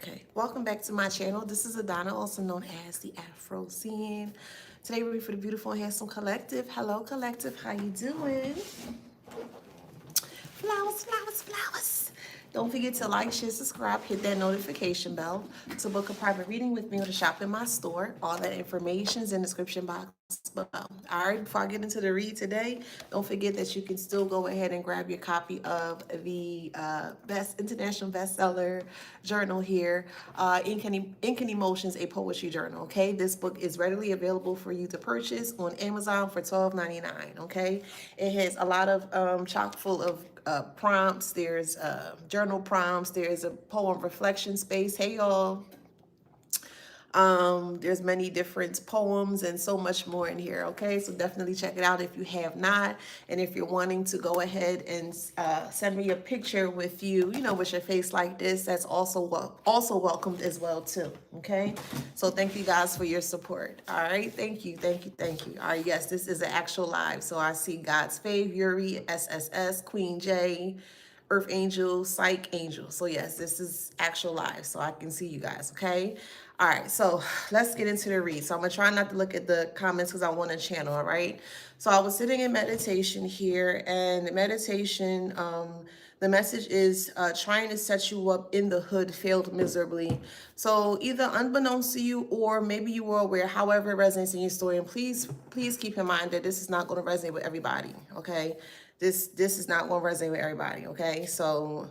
Okay, welcome back to my channel. This is Adana, also known as the Afro Scene. Today we're for the beautiful and handsome collective. Hello, collective. How you doing? Flowers, flowers, flowers. Don't forget to like, share, subscribe, hit that notification bell to book a private reading with me or to shop in my store. All that information is in the description box below. All right, before I get into the read today, don't forget that you can still go ahead and grab your copy of the best international bestseller journal here, Ink and Emotions, a poetry journal. Okay, this book is readily available for you to purchase on Amazon for $12.99. Okay, it has a lot of chock full of prompts. There's journal prompts. There's a poem reflection space. Hey y'all. There's many different poems and so much more in here. Okay, so definitely check it out if you have not, and if you're wanting to go ahead and send me a picture with you, with your face like this, that's also welcomed as well too. Okay, so thank you guys for your support. All right, thank you, thank you, thank you. All right, yes, this is an actual live, so I see God's Fave, Yuri, SSS, Queen J, Earth Angel, Psych Angel. So yes, this is actual live, so I can see you guys, okay? All right, so let's get into the read. So I'm gonna try not to look at the comments because I want to channel, all right? So I was sitting in meditation here, and the meditation, the message is trying to set you up in the hood failed miserably. So either unbeknownst to you or maybe you were aware, however it resonates in your story. And please keep in mind that this is not going to resonate with everybody, okay? This is not going to resonate with everybody, okay? So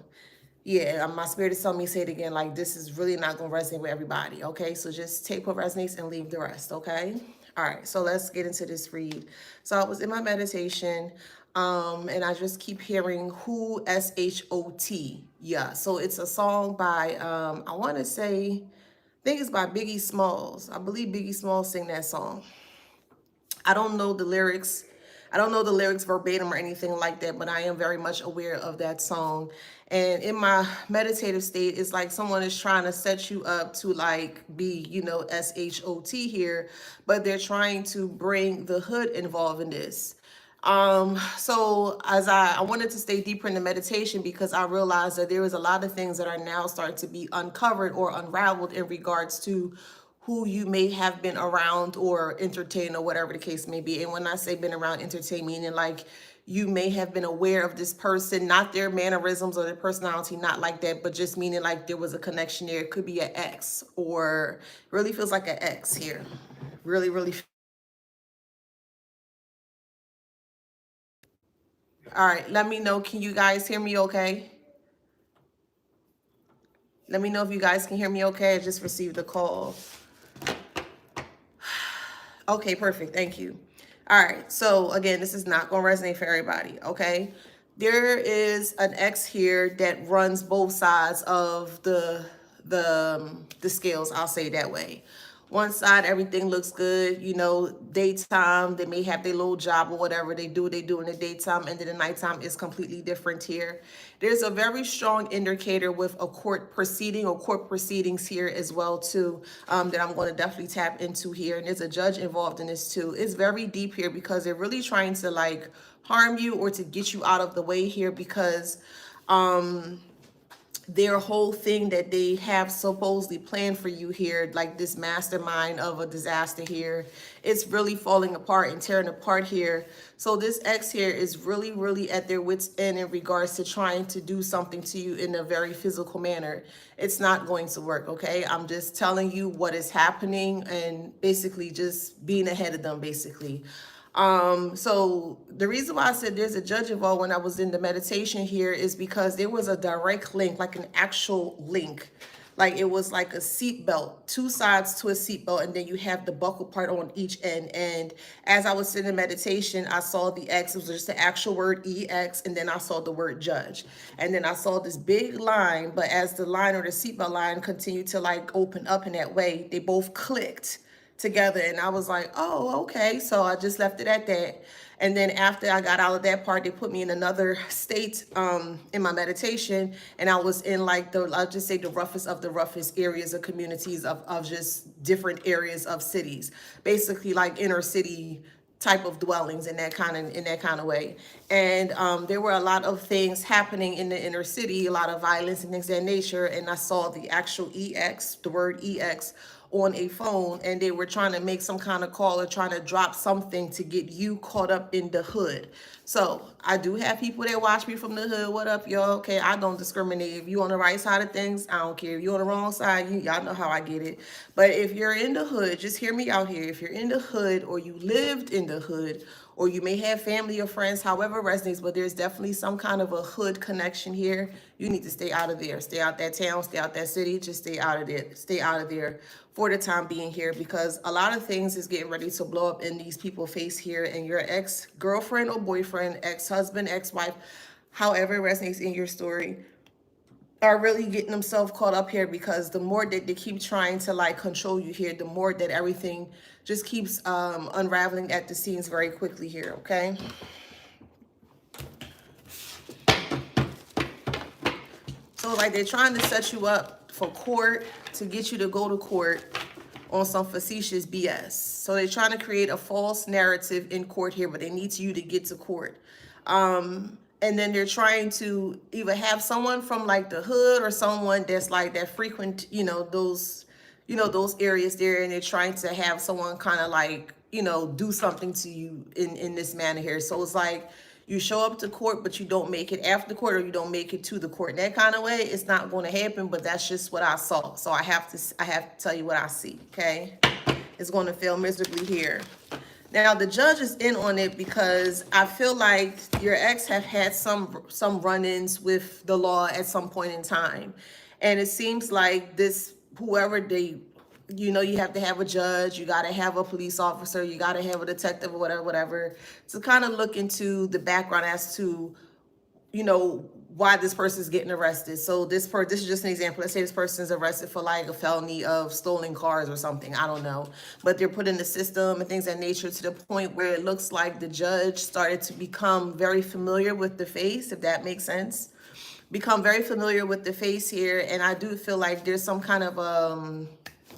yeah, my spirit is telling me to say it again, like this is really not going to resonate with everybody, okay? So just take what resonates and leave the rest, okay? All right, so let's get into this read. So I was in my meditation, and I just keep hearing who, S-H-O-T. Yeah, so it's a song by, I want to say, I think it's by Biggie Smalls. I believe Biggie Smalls sing that song. I don't know the lyrics. I don't know the lyrics verbatim or anything like that, but I am very much aware of that song. And in my meditative state, it's like someone is trying to set you up to like be, SHOT here, but they're trying to bring the hood involved in this. So as I wanted to stay deeper in the meditation because I realized that there is a lot of things that are now starting to be uncovered or unraveled in regards to who you may have been around or entertained or whatever the case may be. And when I say been around, entertained, meaning like you may have been aware of this person, not their mannerisms or their personality, not like that, but just meaning like there was a connection there. It could be an ex, or really feels like an ex here. Really, really. All right, let me know. Can you guys hear me okay? Let me know if you guys can hear me okay. I just received a call. Okay, perfect. Thank you. All right. So again, this is not going to resonate for everybody. Okay. There is an X here that runs both sides of the scales. I'll say it that way. One side, everything looks good, daytime, they may have their little job or whatever they do in the daytime, and then the nighttime is completely different here. There's a very strong indicator with a court proceeding or court proceedings here as well too, that I'm going to definitely tap into here. And there's a judge involved in this too. It's very deep here because they're really trying to like harm you or to get you out of the way here because their whole thing that they have supposedly planned for you here, like this mastermind of a disaster here, it's really falling apart and tearing apart here. So this X here is really, really at their wits' end in regards to trying to do something to you in a very physical manner. It's not going to work, okay? I'm just telling you what is happening and basically just being ahead of them, basically. So the reason why I said there's a judge involved when I was in the meditation here is because there was a direct link, like an actual link. Like it was like a seat belt, two sides to a seat belt, and then you have the buckle part on each end. And as I was sitting in meditation, I saw the X, it was just the actual word EX, and then I saw the word judge. And then I saw this big line, but as the line or the seatbelt line continued to like open up in that way, they both clicked together, and I was like, oh, okay. So I just left it at that. And then after I got out of that part, they put me in another state in my meditation, and I was in like I'll just say the roughest areas of communities of just different areas of cities, basically like inner city type of dwellings in that kind of way. And there were a lot of things happening in the inner city, a lot of violence and things of that nature. And I saw the actual EX, the word EX, on a phone, and they were trying to make some kind of call or trying to drop something to get you caught up in the hood. So I do have people that watch me from the hood. What up, y'all? Okay, I don't discriminate. If you on the right side of things, I don't care. If you on the wrong side, y'all know how I get it. But if you're in the hood, just hear me out here. If you're in the hood, or you lived in the hood, or you may have family or friends, however it resonates, but there's definitely some kind of a hood connection here, you need to stay out of there. Stay out that town, stay out that city, just stay out of there. Stay out of there for the time being here, because a lot of things is getting ready to blow up in these people's face here, and your ex-girlfriend or boyfriend, ex-husband, ex-wife, however it resonates in your story, are really getting themselves caught up here, because the more that they keep trying to like control you here, the more that everything just keeps unraveling at the seams very quickly here, okay? So like they're trying to set you up for court, to get you to go to court on some facetious BS. So they're trying to create a false narrative in court here, but they need you to get to court. And then they're trying to either have someone from like the hood or someone that's like that frequent, those areas there, and they're trying to have someone kind of like, do something to you in this manner here. So it's like you show up to court, but you don't make it after the court, or you don't make it to the court. In that kind of way, it's not going to happen, but that's just what I saw. So I have to tell you what I see, okay? It's going to fail miserably here. Now, the judge is in on it because I feel like your ex have had some run-ins with the law at some point in time. And it seems like this, whoever they, you have to have a judge, you got to have a police officer, you got to have a detective or whatever, to kind of look into the background as to, why this person is getting arrested. So this is just an example. Let's say this person is arrested for like a felony of stolen cars or something. I don't know. But they're put in the system and things of that nature, to the point where it looks like the judge started to become very familiar with the face, if that makes sense. Become very familiar with the face here. And I do feel like there's some kind of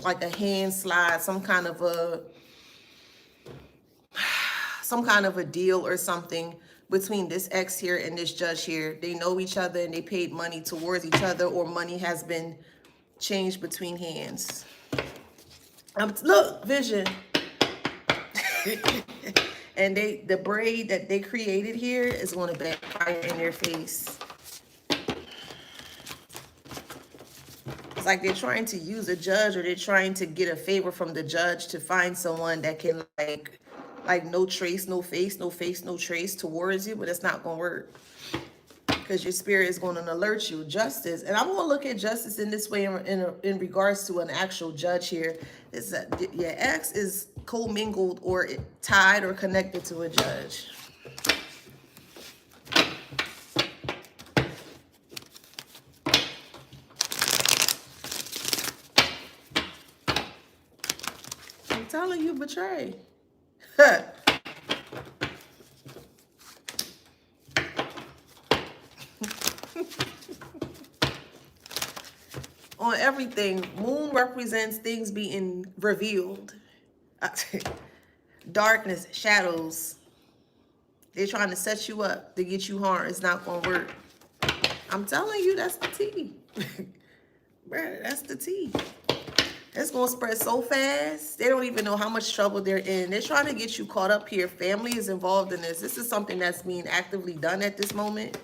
like a hand slide, some kind of a deal or something between this ex here and this judge here. They know each other and they paid money towards each other, or money has been changed between hands. Look, vision. And the braid that they created here is going to backfire in their face. It's like they're trying to use a judge, or they're trying to get a favor from the judge to find someone that can like no trace, no face, no trace towards you, but it's not going to work, because your spirit is going to alert you. Justice. And I'm going to look at justice in this way in regards to an actual judge here. Is that your ex is commingled or tied or connected to a judge. I'm telling you, betray. On everything, moon represents things being revealed. Darkness, shadows. They're trying to set you up to get you harmed. It's not going to work. I'm telling you, that's the tea. Bruh, that's the tea. It's going to spread so fast. They don't even know how much trouble they're in. They're trying to get you caught up here. Family is involved in this. This is something that's being actively done at this moment.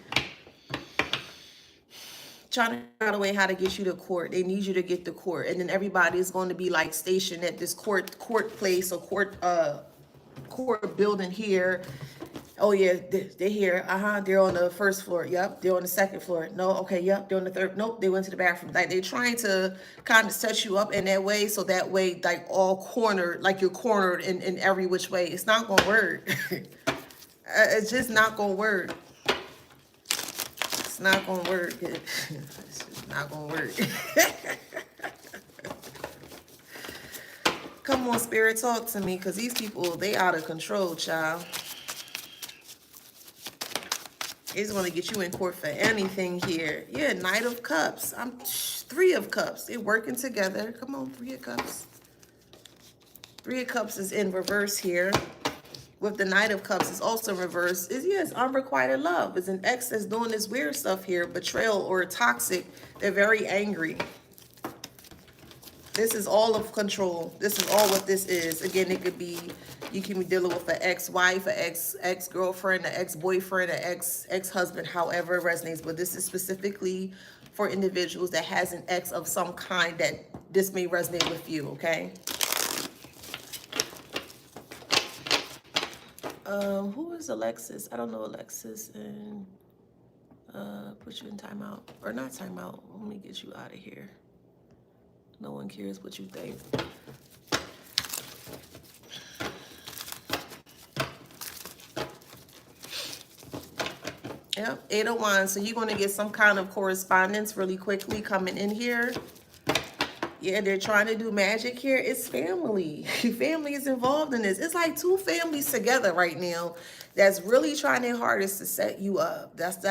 Trying to figure out a way how to get you to court. They need you to get to court. And then everybody is going to be like stationed at this court place or court building here. Oh yeah, they're here. They're on the first floor. Yep. They're on the second floor. No, okay, yep. They're on the third. Nope, they went to the bathroom. Like they're trying to kind of set you up in that way, so that way, like all cornered, like you're cornered in every which way. It's not gonna work. It's just not gonna work. It's not gonna work. It's just not gonna work. Come on, spirit, talk to me, because these people, they out of control, child. It's going to get you in court for anything here. Yeah, Knight of Cups. I'm Three of Cups. They're working together. Come on, Three of Cups. Three of Cups is in reverse here. with the Knight of Cups is also reversed. Is yes, unrequited love. Is an ex that's doing this weird stuff here, betrayal or toxic. They're very angry. This is all of control. This is all what this is. Again, it could be, you can be dealing with an ex-wife, an ex-girlfriend, an ex-boyfriend, an ex-husband, however it resonates. But this is specifically for individuals that has an ex of some kind that this may resonate with you, okay? Who is Alexis? I don't know Alexis, and put you in timeout. Or not timeout. Let me get you out of here. No one cares what you think. Yep, 8 of Wands. So you're going to get some kind of correspondence really quickly coming in here. Yeah, they're trying to do magic here. It's family. Family is involved in this. It's like two families together right now that's really trying their hardest to set you up. That's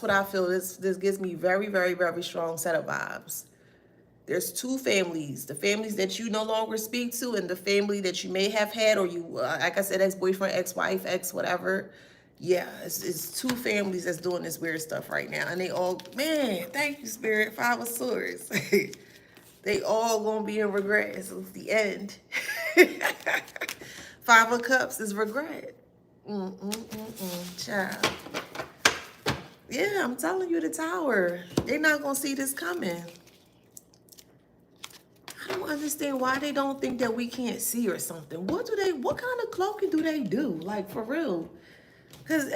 what I feel. This gives me very, very, very strong set of vibes. There's two families, the families that you no longer speak to and the family that you may have had, or you, like I said, ex-boyfriend, ex-wife, ex-whatever. Yeah, it's two families that's doing this weird stuff right now. And they all, man, thank you, Spirit, 5 of Swords. They all gonna be in regret. It's the end. 5 of Cups is regret. Child. Yeah, I'm telling you, the Tower. They're not gonna see this coming. I don't understand why they don't think that we can't see or something. What kind of cloaking do they do? Like, for real? Because,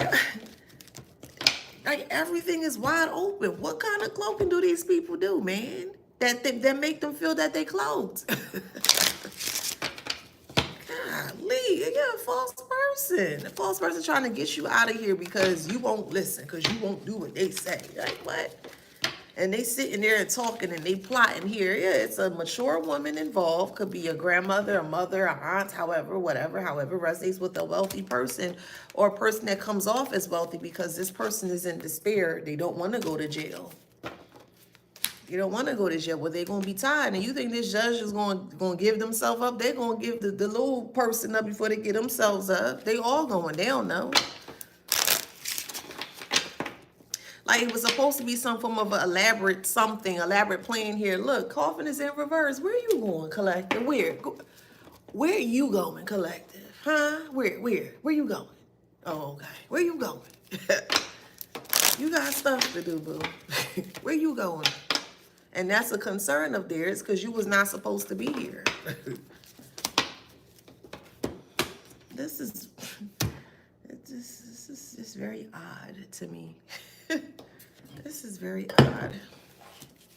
like, everything is wide open. What kind of cloaking do these people do, man? That make them feel that they cloaked. Golly, you're a false person. A false person trying to get you out of here because you won't listen, because you won't do what they say. Like, what? And they sitting there and talking and they plotting here. Yeah, it's a mature woman involved. Could be a grandmother, a mother, a aunt, however resonates with a wealthy person or a person that comes off as wealthy, because this person is in despair. They don't want to go to jail. They don't want to go to jail. Well, they're going to be tired. And you think this judge is going to give themselves up? They're going to give the little person up before they get themselves up. They all going. They don't know. Like, it was supposed to be some form of an elaborate plan here. Look, coffin is in reverse. Where you going, collective? Where you going, collective? Huh? Where you going? Oh, okay. Where you going? You got stuff to do, boo. Where you going? And that's a concern of theirs, because you was not supposed to be here. This is very odd to me. This is very odd.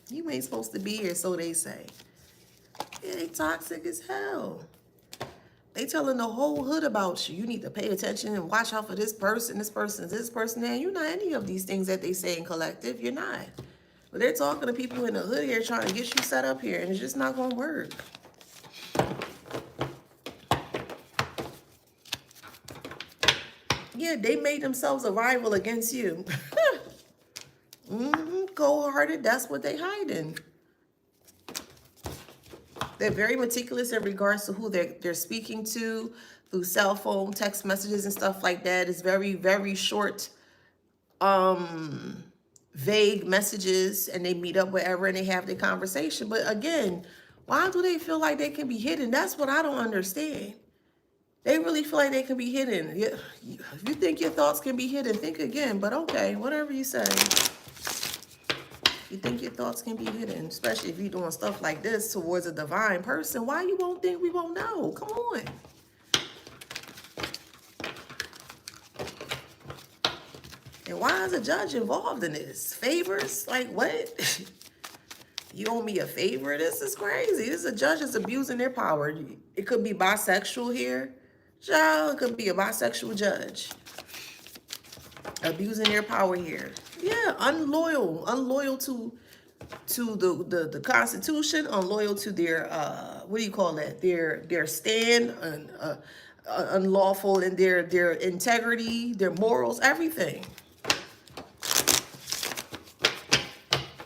You ain't supposed to be here, so they say. Yeah, they toxic as hell. They telling the whole hood about you. You need to pay attention and watch out for this person, this person, this person. And you're not any of these things that they say in collective. You're not. But they're talking to people in the hood here trying to get you set up here, and it's just not going to work. Yeah, they made themselves a rival against you. Cold-hearted, that's what they hiding. They're very meticulous in regards to who they're speaking to through cell phone, text messages, and stuff like that. It's very, very short, vague messages, and they meet up wherever and they have their conversation. But again, why do they feel like they can be hidden? That's what I don't understand. They really feel like they can be hidden. If you think your thoughts can be hidden, think again. But okay, whatever you say. You think your thoughts can be hidden, especially if you're doing stuff like this towards a divine person. Why you won't think we won't know? Come on. And why is a judge involved in this? Favors? Like, what? You owe me a favor? This is crazy. This is a judge that's abusing their power. It could be bisexual here. Child, it could be a bisexual judge. Abusing their power here. Yeah, unloyal to the Constitution, unloyal to their what do you call that? Their stand, unlawful in their integrity, their morals, everything.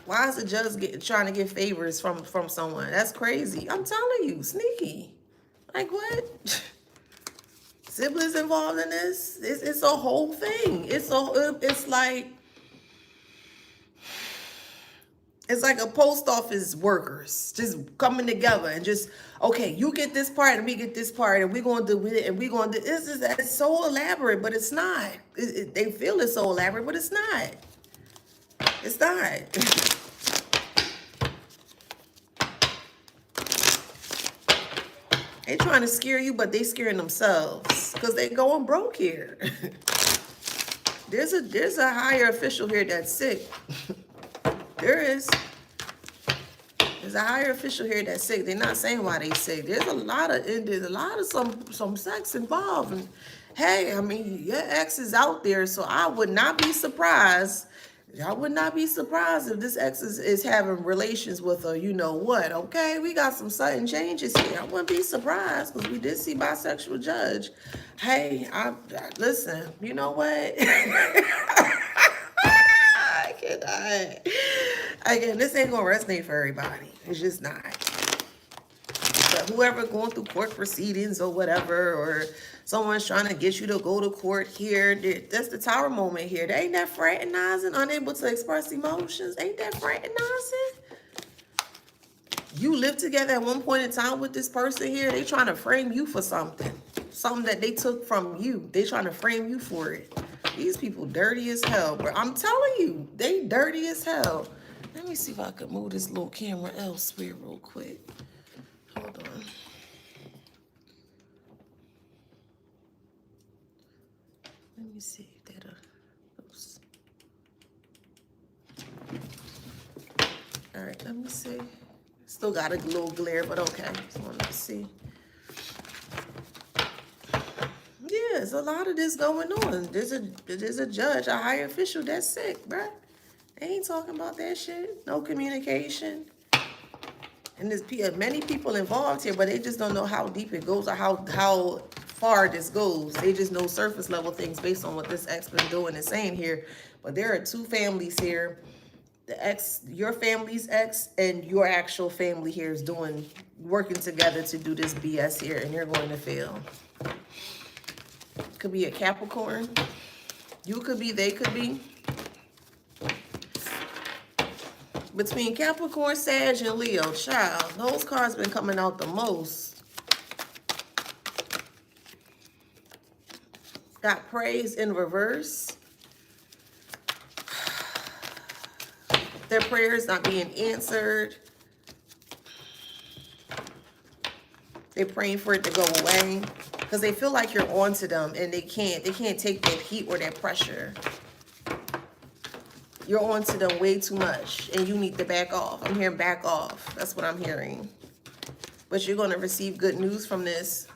Why is the judge trying to get favors from someone? That's crazy. I'm telling you, sneaky. Like, what? siblings involved in this. It's a whole thing. It's like a post office workers just coming together and just, okay, you get this part and we get this part and we're going to do it and we're going to do this. It's so elaborate, but it's not. They feel it's so elaborate, but it's not. It's not. They trying to scare you, but they scaring themselves because they going broke here. There's a higher official here that's sick. There is. There's a higher official here that's sick. They're not saying why they sick. There's a lot of some sex involved. And hey, I mean, your ex is out there, so I would not be surprised. I would not be surprised if this ex is having relations with her. You know what? Okay, we got some sudden changes here. I wouldn't be surprised because we did see bisexual judge. Hey, listen. You know what? Again, this ain't gonna resonate for everybody. It's just not. But whoever going through court proceedings or whatever, or someone's trying to get you to go to court here, that's the Tower moment here. Ain't that fraternizing? Unable to express emotions? Ain't that fraternizing? You lived together at one point in time with this person here. They trying to frame you for something. Something that they took from you. They trying to frame you for it. These people dirty as hell, bro. I'm telling you, they dirty as hell. Let me see if I can move this little camera elsewhere real quick. Hold on. Let me see if that'll... Oops. All right, let me see. Still got a little glare, but okay. Just wanted to see. Yeah, there's a lot of this going on. There's a judge, a higher official that's sick, bruh. They ain't talking about that shit. No communication. And there's many people involved here, but they just don't know how deep it goes or how far this goes. They just know surface level things based on what this ex been doing and saying here. But there are two families here. The ex, your family's ex, and your actual family here is working together to do this BS here, and you're going to fail. Could be a Capricorn. You could be, they could be. Between Capricorn, Sag, and Leo, child, those cards been coming out the most. Got praise in reverse. Their prayers not being answered. They're praying for it to go away because they feel like you're onto them and they can't take that heat or that pressure. You're on to them way too much and you need to back off. I'm hearing back off. That's what I'm hearing. But you're going to receive good news from this.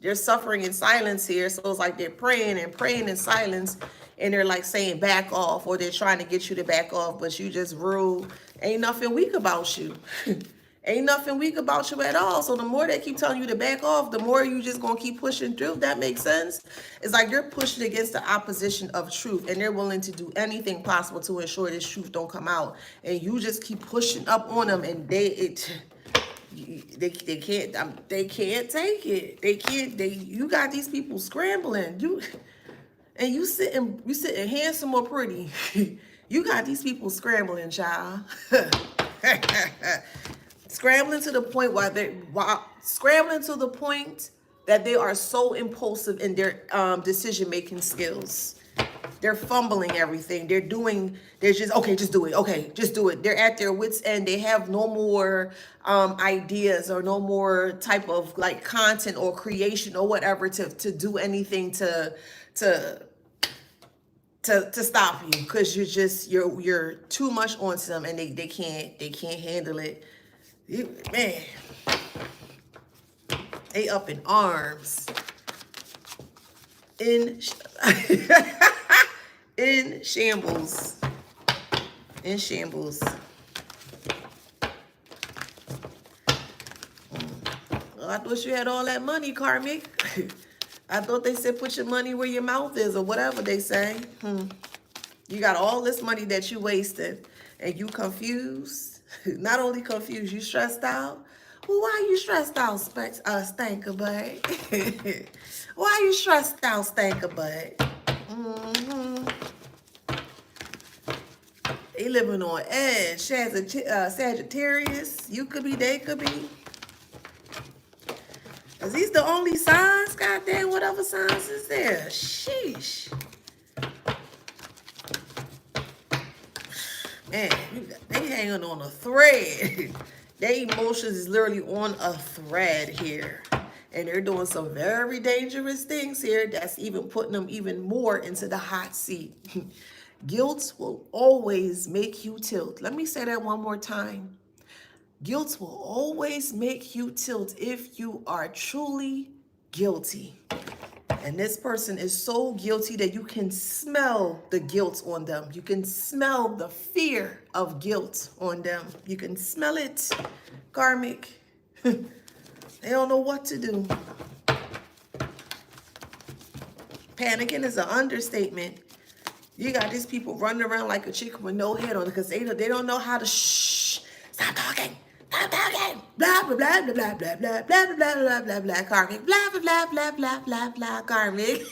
They're suffering in silence here. So it's like they're praying and praying in silence and they're like saying back off, or they're trying to get you to back off, but you just rule. Ain't nothing weak about you. Ain't nothing weak about you at all. So the more they keep telling you to back off, the more you just going to keep pushing through. That makes sense. It's like you're pushing against the opposition of truth and they're willing to do anything possible to ensure this truth don't come out. And you just keep pushing up on them and they can't take it. You got these people scrambling. You sitting handsome or pretty. You got these people scrambling, child. Scrambling to the point that they are so impulsive in their decision-making skills. They're fumbling everything. They're just, okay, just do it. Okay, just do it. They're at their wits' end. They have no more ideas or no more type of like content or creation or whatever to do anything to stop you, because you're too much onto them and they can't handle it. Man, they up in arms. In shambles. In shambles. Well, I thought you had all that money, Karmic. I thought they said put your money where your mouth is, or whatever they say. You got all this money that you wasted and you confused. Not only confused, you stressed out. Well, why you stressed out, stinker butt? Why you stressed out, stinker butt? They living on edge. Sagittarius. You could be, they could be. Is these the only signs? Goddamn, what other signs is there? Sheesh. Man, they hanging on a thread. Their emotions is literally on a thread here. And they're doing some very dangerous things here that's even putting them even more into the hot seat. Guilt will always make you tilt. Let me say that one more time. Guilt will always make you tilt if you are truly guilty. And this person is so guilty that you can smell the guilt on them. You can smell the fear of guilt on them. You can smell it, karmic. They don't know what to do. Panicking is an understatement. You got these people running around like a chicken with no head on it because they don't know how to shh. Stop talking. Stop talking. Blah, blah, blah, blah, blah, blah, blah, blah, blah, blah, blah, blah, karmic. Blah, blah, blah, blah, blah, blah, blah, karmic.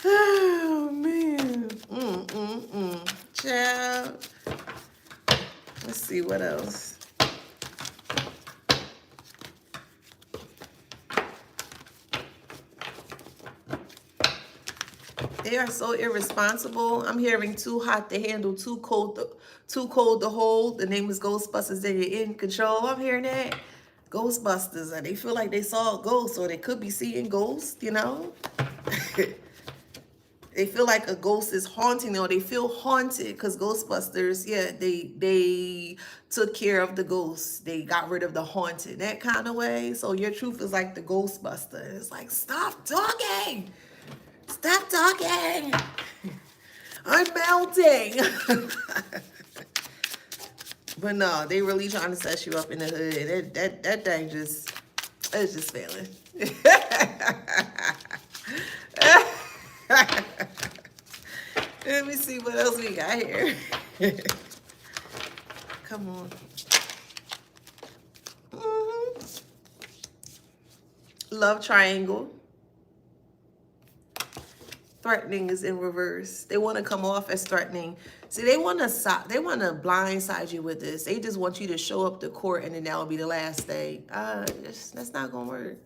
Oh, man. Child. Let's see what else. They are so irresponsible. I'm hearing too hot to handle, too cold to hold. The name is Ghostbusters and you're in control. I'm hearing that. Ghostbusters. They feel like they saw a ghost or they could be seeing ghosts, you know? They feel like a ghost is haunting them or they feel haunted because Ghostbusters, yeah, they took care of the ghosts. They got rid of the haunted, that kind of way. So your truth is like the Ghostbuster. It's like, stop talking. Stop talking. I'm melting. But no, they really trying to set you up in the hood. That thing it's just failing. Let me see what else we got here. Come on. Love triangle. Threatening is in reverse. They want to come off as threatening. See, they want to blindside you with this. They just want you to show up to court and then that'll be the last day. That's not gonna work.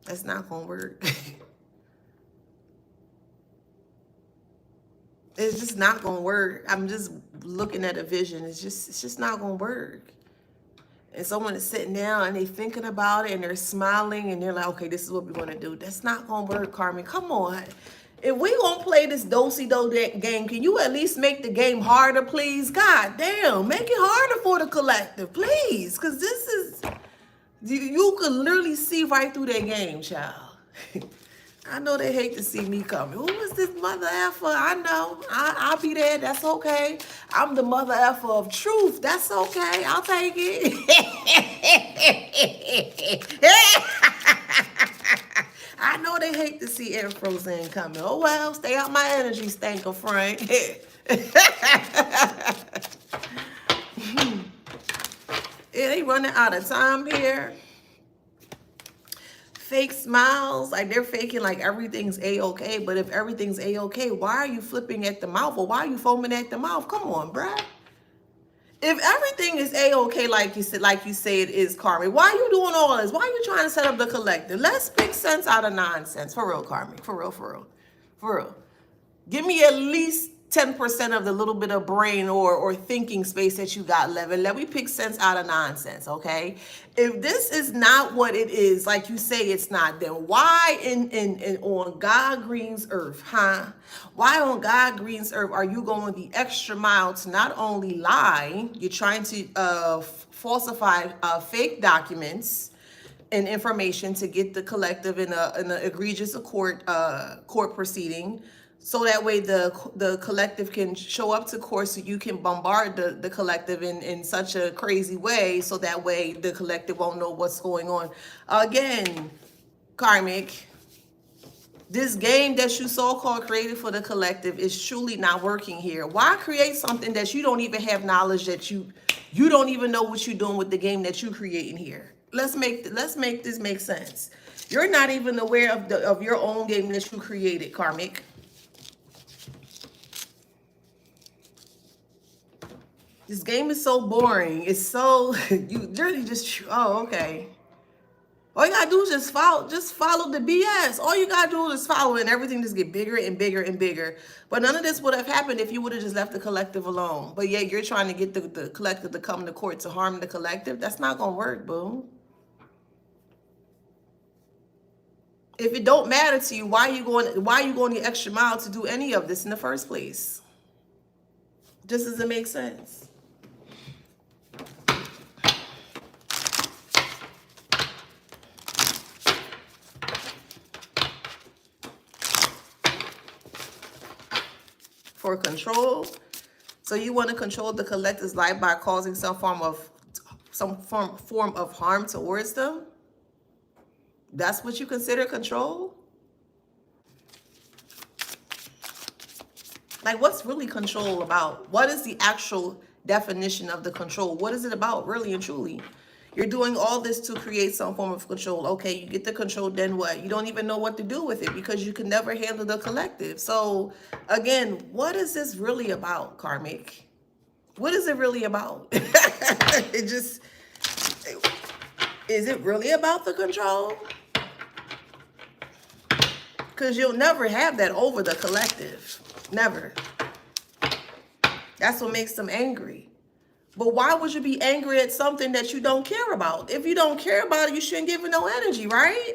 That's not gonna work. It's just not gonna work. I'm just looking at a vision. It's just not gonna work. And someone is sitting down and they thinking about it and they're smiling and they're like, okay, this is what we're gonna do. That's not gonna work, Carmen. Come on. If we gonna play this do-si-do game, can you at least make the game harder, please? God damn, make it harder for the collective, please. Cause this is, you can literally see right through that game, child. I know they hate to see me coming. Who is this mother effer? I know. I'll be there. That's okay. I'm the mother effer of truth. That's okay. I'll take it. I know they hate to see Air Frozen coming. Oh, well, stay out my energy, stinker, Frank. Yeah, they running out of time here. Fake smiles, like they're faking like everything's a-okay, but if everything's a-okay, why are you flipping at the mouth or why are you foaming at the mouth? Come on, bruh. If everything is a-okay, like you say it is, Carmen, why are you doing all this? Why are you trying to set up the collective? Let's pick sense out of nonsense. For real, Carmen. For real, for real. For real. Give me at least 10% of the little bit of brain or thinking space that you got left, and let me pick sense out of nonsense, okay? If this is not what it is, like you say it's not, then why on God Green's earth, huh? Why on God Green's earth are you going the extra mile to not only lie, you're trying to falsify fake documents and information to get the collective in an egregious court proceeding, so that way the collective can show up to court, so you can bombard the collective in such a crazy way, so that way the collective won't know what's going on. Again, karmic, this game that you so-called created for the collective is truly not working here. Why create something that you don't even have knowledge, that you don't even know what you're doing with the game that you're creating here? Let's make this make sense. You're not even aware of your own game that you created, karmic. This game is so boring. It's so you really just, oh, okay. All you gotta do is just follow the BS. All you gotta do is follow it, and everything just get bigger and bigger and bigger. But none of this would have happened if you would have just left the collective alone. But yet you're trying to get the collective to come to court to harm the collective. That's not gonna work, boo. If it don't matter to you, why are you going the extra mile to do any of this in the first place? Just doesn't make sense. For control, so you want to control the collective's life by causing some form of harm towards them. That's what you consider control? Like, what's really control about? What is the actual definition of the control? What is it about, really and truly? You're doing all this to create some form of control. Okay, you get the control, then what? You don't even know what to do with it because you can never handle the collective. So, again, what is this really about, karmic? What is it really about? Is it really about the control? Because you'll never have that over the collective. Never. That's what makes them angry. But why would you be angry at something that you don't care about? If you don't care about it, you shouldn't give it no energy, right?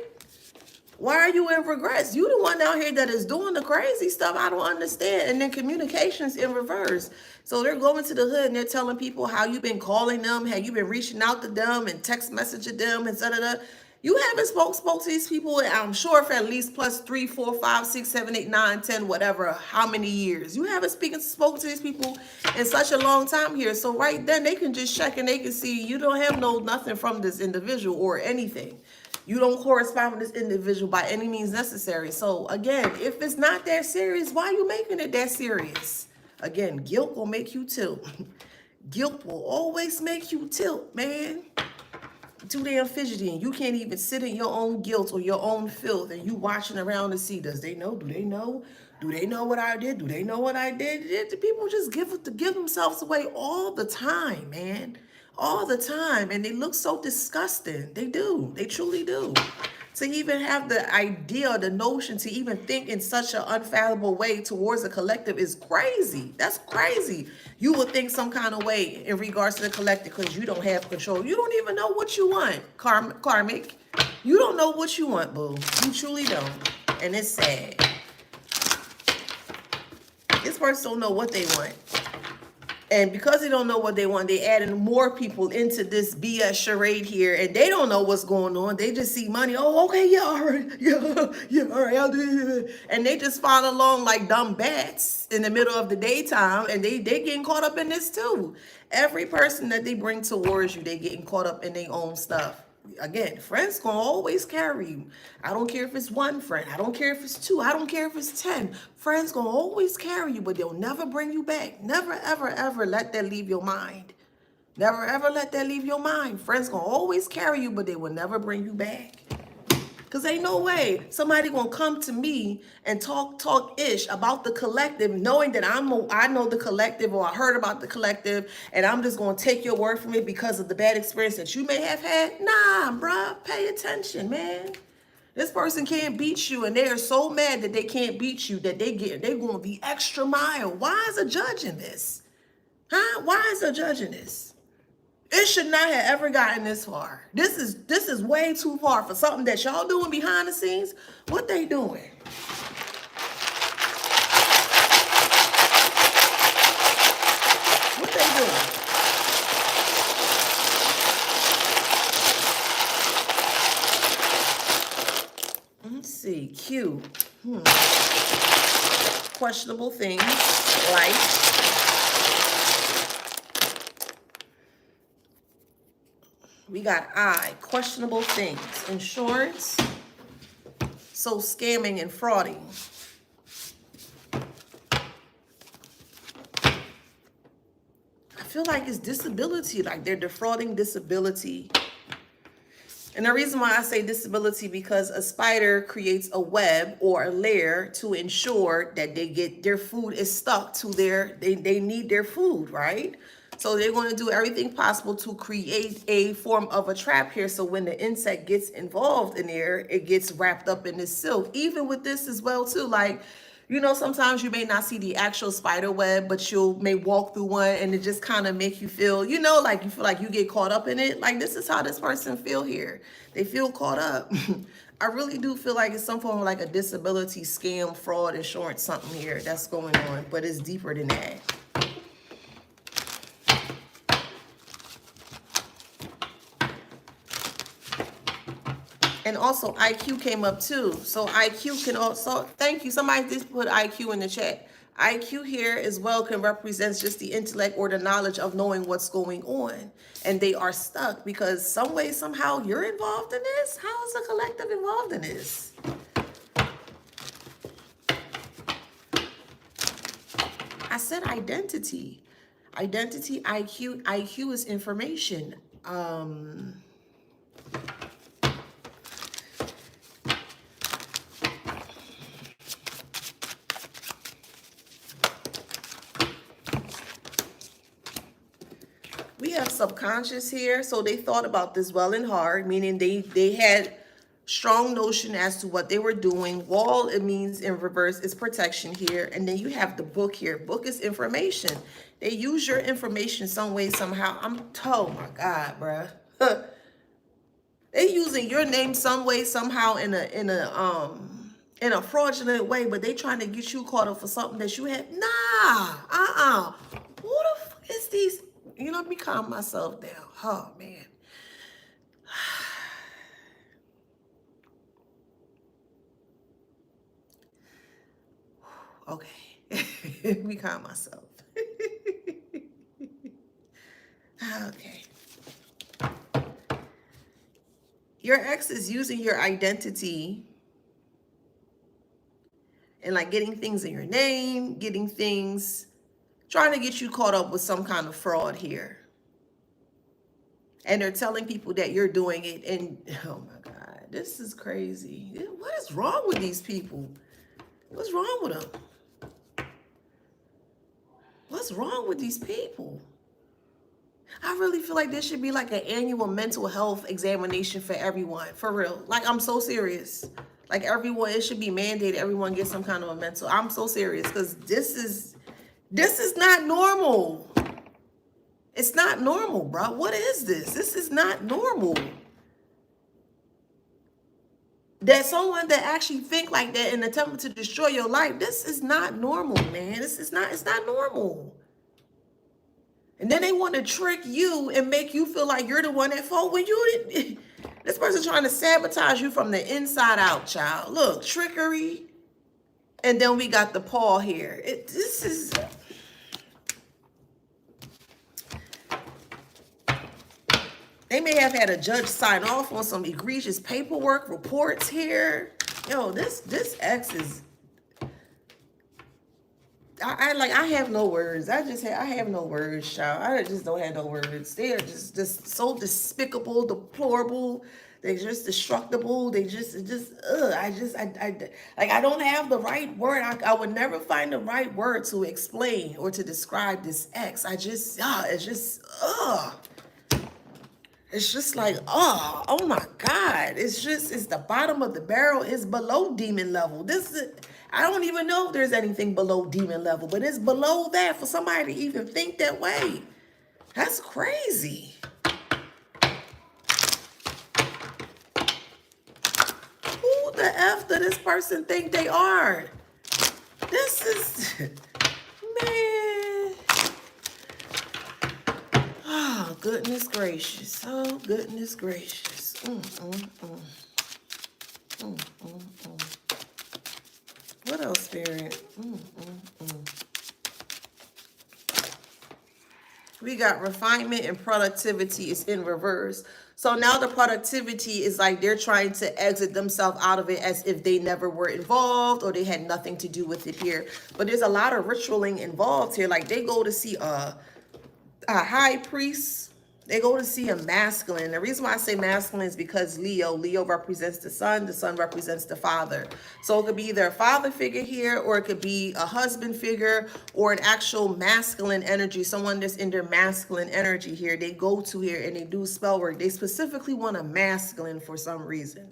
Why are you in regrets? You the one out here that is doing the crazy stuff. I don't understand. And then communications in reverse. So they're going to the hood and they're telling people how you've been calling them, how you've been reaching out to them and text messaging them and da-da-da. You haven't spoke to these people, I'm sure, for at least plus 3, 4, 5, 6, 7, 8, 9, 10, whatever, how many years. You haven't spoken to these people in such a long time here. So right then they can just check and they can see you don't have nothing from this individual or anything. You don't correspond with this individual by any means necessary. So again, if it's not that serious, why are you making it that serious? Again, guilt will make you tilt. Guilt will always make you tilt, man. Too damn fidgety, and you can't even sit in your own guilt or your own filth, and you watching around to see, does they know? Do they know? Do they know what I did? Do they know what I did? The people just give themselves away all the time, man. All the time. And they look so disgusting. They do. They truly do. To even have the idea, the notion to even think in such an unfathomable way towards a collective is crazy. That's crazy. You would think some kind of way in regards to the collective because you don't have control. You don't even know what you want, karmic. You don't know what you want, boo. You truly don't. And it's sad. This person don't know what they want. And because they don't know what they want, they adding more people into this BS charade here, and they don't know what's going on. They just see money. Oh, okay, yeah, all right, yeah, all right, I'll do it. And they just follow along like dumb bats in the middle of the daytime, and they getting caught up in this too. Every person that they bring towards you, they getting caught up in their own stuff. Again, friends gonna always carry you. I don't care if it's one friend. I don't care if it's 2. I don't care if it's 10. Friends gonna always carry you, but they'll never bring you back. Never, ever, ever let that leave your mind. Never, ever let that leave your mind. Friends gonna always carry you, but they will never bring you back. Because ain't no way somebody gonna come to me and talk ish about the collective, knowing that I know the collective, or I heard about the collective, and I'm just gonna take your word from it because of the bad experience that you may have had. Nah, bruh, pay attention, man. This person can't beat you, and they are so mad that they can't beat you that they're going the extra mile. Why is a judge in this? Huh? Why is a judge in this? It should not have ever gotten this far. This is way too far for something that y'all doing behind the scenes. What they doing? What they doing? Let's see. Q. questionable things like we got I, questionable things, insurance, so scamming and frauding. I feel like it's disability, like they're defrauding disability. And the reason why I say disability, because a spider creates a web or a layer to ensure that they get their food is stuck to they need their food, right? So they're going to do everything possible to create a form of a trap here. So when the insect gets involved in there, it gets wrapped up in this silk. Even with this as well too, like, you know, sometimes you may not see the actual spider web, but you may walk through one and it just kind of make you feel, you know, like you feel like you get caught up in it. Like this is how this person feel here. They feel caught up. I really do feel like it's some form of like a disability scam, fraud, insurance, something here that's going on, but it's deeper than that. And also IQ came up too. So IQ can also, thank you. Somebody just put IQ in the chat. IQ here as well can represent just the intellect or the knowledge of knowing what's going on. And they are stuck because some way, somehow you're involved in this. How is the collective involved in this? I said identity. Identity, IQ. IQ is information. We have subconscious here, so they thought about this well and hard, meaning they had strong notion as to what they were doing. Wall, it means in reverse, is protection here. And then you have the book here. Book is information. They use your information some way, somehow. Oh my God, bruh. They using your name some way, somehow in a fraudulent way, but they trying to get you caught up for something that you had. Nah, who the fuck is these? You know, let me calm myself down. Oh, man. Okay. Let me calm myself. Okay. Your ex is using your identity and like getting things in your name, getting things, trying to get you caught up with some kind of fraud here. And they're telling people that you're doing it. And oh my God, this is crazy. What is wrong with these people? What's wrong with them? What's wrong with these people? I really feel like there should be like an annual mental health examination for everyone, for real. Like, I'm so serious. Like everyone, it should be mandated. Everyone gets some kind of a mental. I'm so serious because this is not normal. It's not normal, bro. What is this? This is not normal. That someone that actually think like that and attempt to destroy your life, this is not normal, man. It's not normal. And then they want to trick you and make you feel like you're the one at fault when you didn't. This person trying to sabotage you from the inside out, child. Look, trickery. And then we got the paw here. This is... They may have had a judge sign off on some egregious paperwork, reports here. Yo, this ex is... I have no words. I have no words, child. I just don't have no words. They are just so despicable, deplorable. They're just destructible. They just I don't have the right word. I would never find the right word to explain or to describe this ex. It's just like, oh my God. It's the bottom of the barrel. It's below demon level. I don't even know if there's anything below demon level, but it's below that for somebody to even think that way. That's crazy. Who the F does this person think they are? This is, man. Oh, goodness gracious. Oh, goodness gracious. What else, Spirit? We got refinement and productivity is in reverse. So now the productivity is like they're trying to exit themselves out of it as if they never were involved or they had nothing to do with it here. But there's a lot of ritualing involved here. Like they go to see a high priest. They go to see a masculine. The reason why I say masculine is because Leo represents the sun represents the father. So it could be either a father figure here, or it could be a husband figure, or an actual masculine energy, someone that's in their masculine energy here. They go to here and they do spell work. They specifically want a masculine for some reason.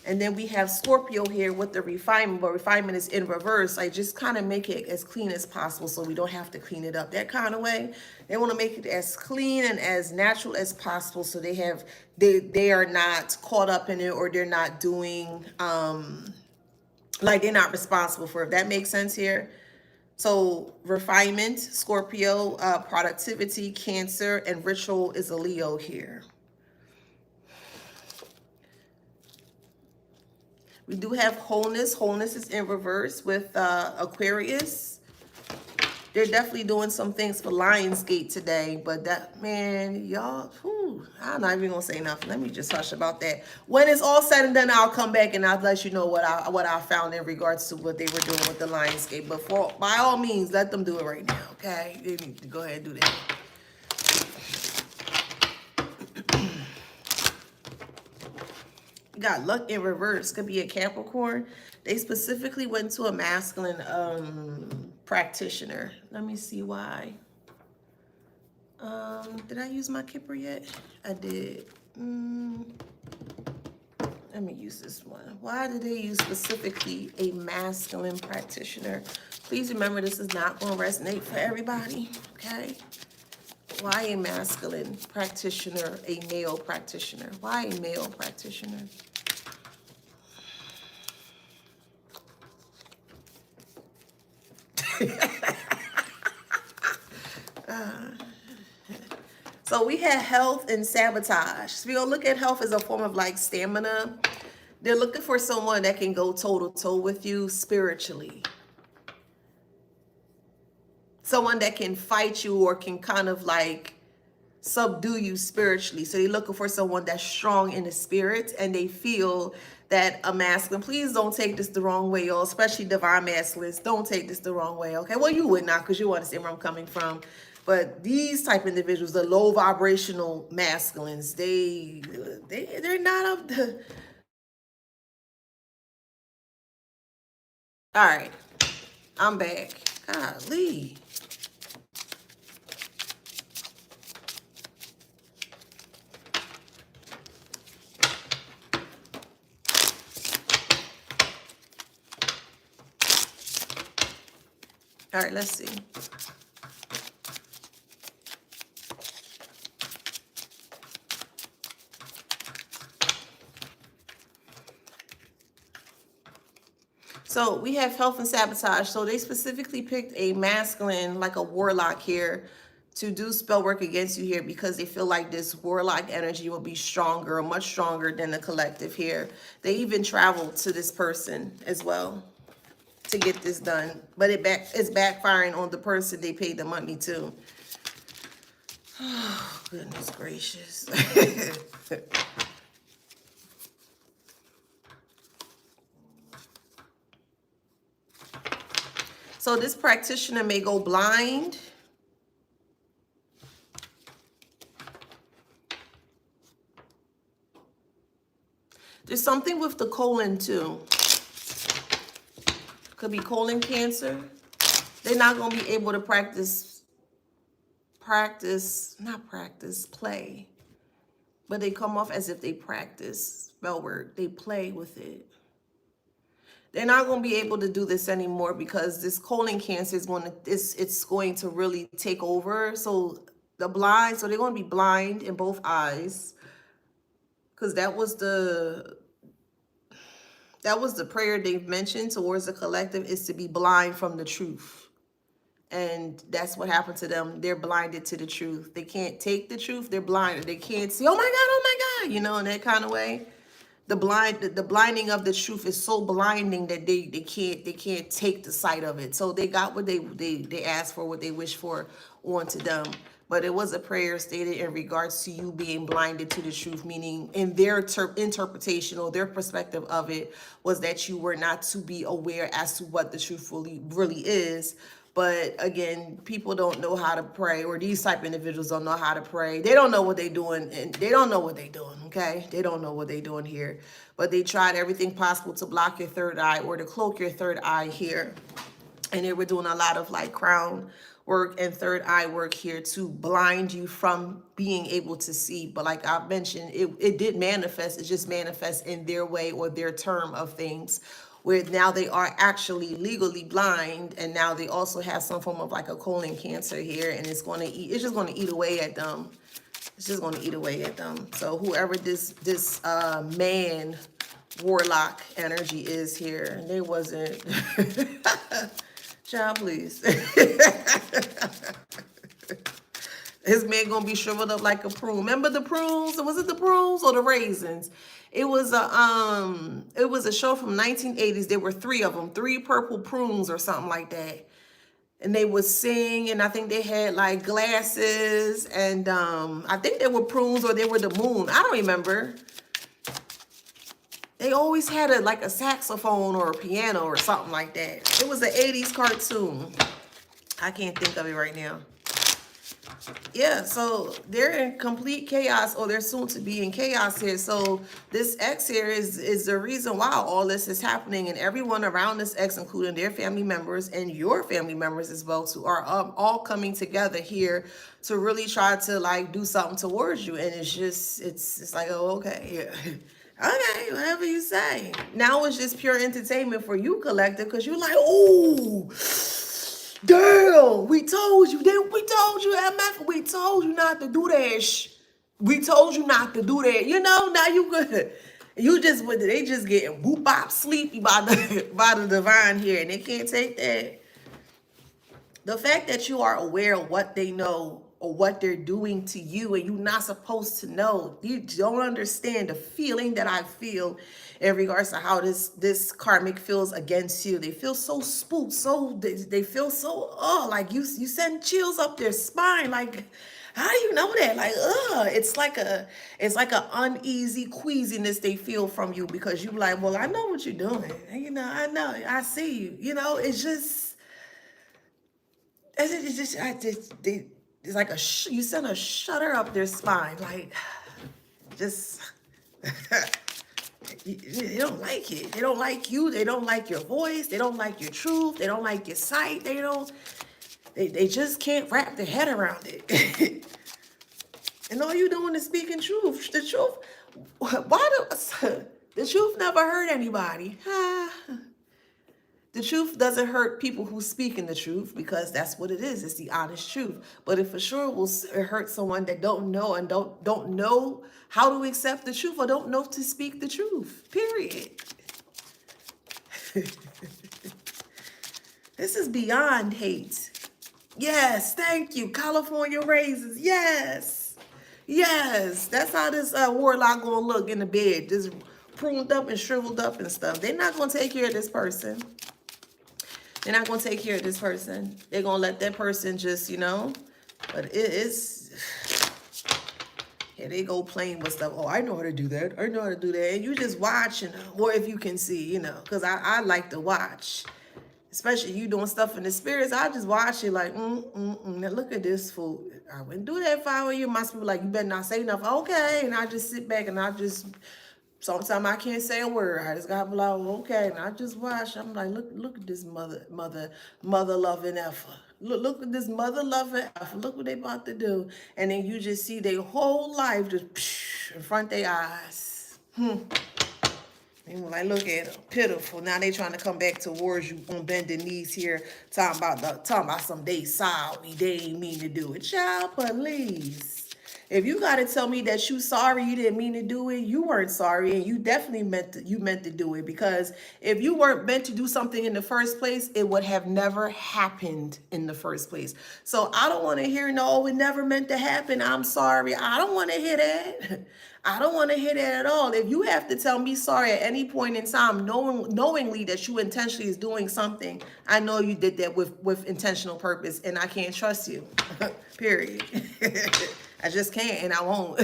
And then we have Scorpio here with the refinement, but refinement is in reverse. I just kind of make it as clean as possible so we don't have to clean it up that kind of way. They want to make it as clean and as natural as possible so they are not caught up in it, or they're not doing like they're not responsible for it. If that makes sense here. So refinement, Scorpio, productivity, Cancer, and ritual is a Leo here. We do have wholeness. Wholeness is in reverse with Aquarius. They're definitely doing some things for Lionsgate today, but that, man, y'all, I'm not even gonna say nothing. Let me just hush about that. When it's all said and done, I'll come back and I'll let you know what I found in regards to what they were doing with the Lionsgate. But by all means, let them do it right now, okay? They need to go ahead and do that. Got luck in reverse. Could be a Capricorn. They specifically went to a masculine practitioner. Let me see why. Did I use my Kipper yet? I did. Let me use this one. Why did they use specifically a masculine practitioner? Please remember, this is not going to resonate for everybody, okay? Why a masculine practitioner, a male practitioner? Why a male practitioner? So we had health and sabotage. So we're going to look at health as a form of like stamina. They're looking for someone that can go toe to toe with you spiritually. Someone that can fight you or can kind of like subdue you spiritually. So they're looking for someone that's strong in the spirit, and they feel that a masculine, please don't take this the wrong way, y'all, especially divine masculines. Don't take this the wrong way, okay? Well, you would not, because you understand where I'm coming from. But these type of individuals, the low vibrational masculines, they're not up to. All right, I'm back. Golly. All right, let's see. So we have health and sabotage. So they specifically picked a masculine, like a warlock here, to do spell work against you here, because they feel like this warlock energy will be stronger, much stronger than the collective here. They even traveled to this person as well to get this done, but it's backfiring on the person they paid the money to. Oh, goodness gracious. So this practitioner may go blind. There's something with the colon too. Could be colon cancer. They're not going to be able to play. But they come off as if they practice spell work. They play with it. They're not going to be able to do this anymore because this colon cancer is it's going to really take over. So they're going to be blind in both eyes, because that was the prayer they've mentioned towards the collective, is to be blind from the truth. And that's what happened to them. They're blinded to the truth. They can't take the truth. They're blinded. They can't see, oh my God, in that kind of way. the blinding of the truth is so blinding that they can't take the sight of it. So they got what they asked for, what they wished for onto them. But it was a prayer stated in regards to you being blinded to the truth, meaning in their interpretation or their perspective of it was that you were not to be aware as to what the truth really is. But again, people don't know how to pray, or these type of individuals don't know how to pray. They don't know what they're doing, and they don't know what they're doing, okay? They don't know what they're doing here. But they tried everything possible to block your third eye or to cloak your third eye here. And they were doing a lot of like crown work and third eye work here to blind you from being able to see. But like I mentioned, it did manifest. It just manifests in their way or their term of things, where now they are actually legally blind, and now they also have some form of like a colon cancer here, and it's just going to eat away at them. It's just going to eat away at them. So whoever this man warlock energy is here, and they wasn't child, please. His man gonna be shriveled up like a prune. Remember the prunes? Was it the prunes or the raisins? It was a show from 1980s. There were three of them, three purple prunes or something like that. And they would sing, and I think they had like glasses, and I think they were prunes or they were the moon. I don't remember. They always had like a saxophone or a piano or something like that. It was an 80s cartoon. I can't think of it right now. Yeah, so they're in complete chaos, or they're soon to be in chaos here. So this X here is the reason why all this is happening, and everyone around this X, including their family members and your family members as well, too, are all coming together here to really try to like do something towards you. And it's just, it's like, oh, okay, yeah. Okay, whatever you say. Now it's just pure entertainment for you, collective, because you're like, oh, damn, we told you, MF, we told you not to do that. We told you not to do that. You know, now you good. You just, they just getting whoop bop sleepy by the divine here, and they can't take that. The fact that you are aware of what they know or what they're doing to you, and you're not supposed to know. You don't understand the feeling that I feel in regards to how this karmic feels against you. They feel so spooked, they feel so like you send chills up their spine. Like, how do you know that? Like, it's like a uneasy queasiness they feel from you, because you like, well, I know what you're doing. You know, I know, I see you. You know, it's like you send a shudder up their spine, like, just they don't like it. They don't like you. They don't like your voice. They don't like your truth. They don't like your sight. They just can't wrap their head around it. And all you doing is speaking truth. The truth. The truth never hurt anybody. The truth doesn't hurt people who speak in the truth, because that's what it is. It's the honest truth. But it for sure will hurt someone that don't know and don't know how to accept the truth, or don't know to speak the truth. Period. This is beyond hate. Yes, thank you. California raisins. Yes. Yes. That's how this warlock gonna look in the bed. Just pruned up and shriveled up and stuff. They're not gonna take care of this person. They're not going to take care of this person. They're going to let that person just, you know. But here they go playing with stuff. Oh, I know how to do that. I know how to do that. And you just watch, you know. Or if you can see, you know. Because I like to watch. Especially you doing stuff in the spirits. I just watch it like, Now look at this fool. I wouldn't do that if I were you. My spirit like, you better not say nothing. Okay. And I just sit back and I just... Sometimes I can't say a word. I just gotta be like, okay, and I just watch. I'm like, look at this mother loving effort. Look at this mother loving effort. Look what they about to do. And then you just see their whole life just in front of their eyes. And you're like, look at them, pitiful. Now they trying to come back towards you on bending knees here, talking about some they sorry, they ain't mean to do it. Child, please. If you got to tell me that you sorry, you didn't mean to do it, you weren't sorry, and you definitely meant to do it. Because if you weren't meant to do something in the first place, it would have never happened in the first place. So I don't want to hear, no, it never meant to happen, I'm sorry. I don't want to hear that. I don't want to hear that at all. If you have to tell me sorry at any point in time, knowingly that you intentionally is doing something, I know you did that with intentional purpose, and I can't trust you. Period. I just can't, and I won't.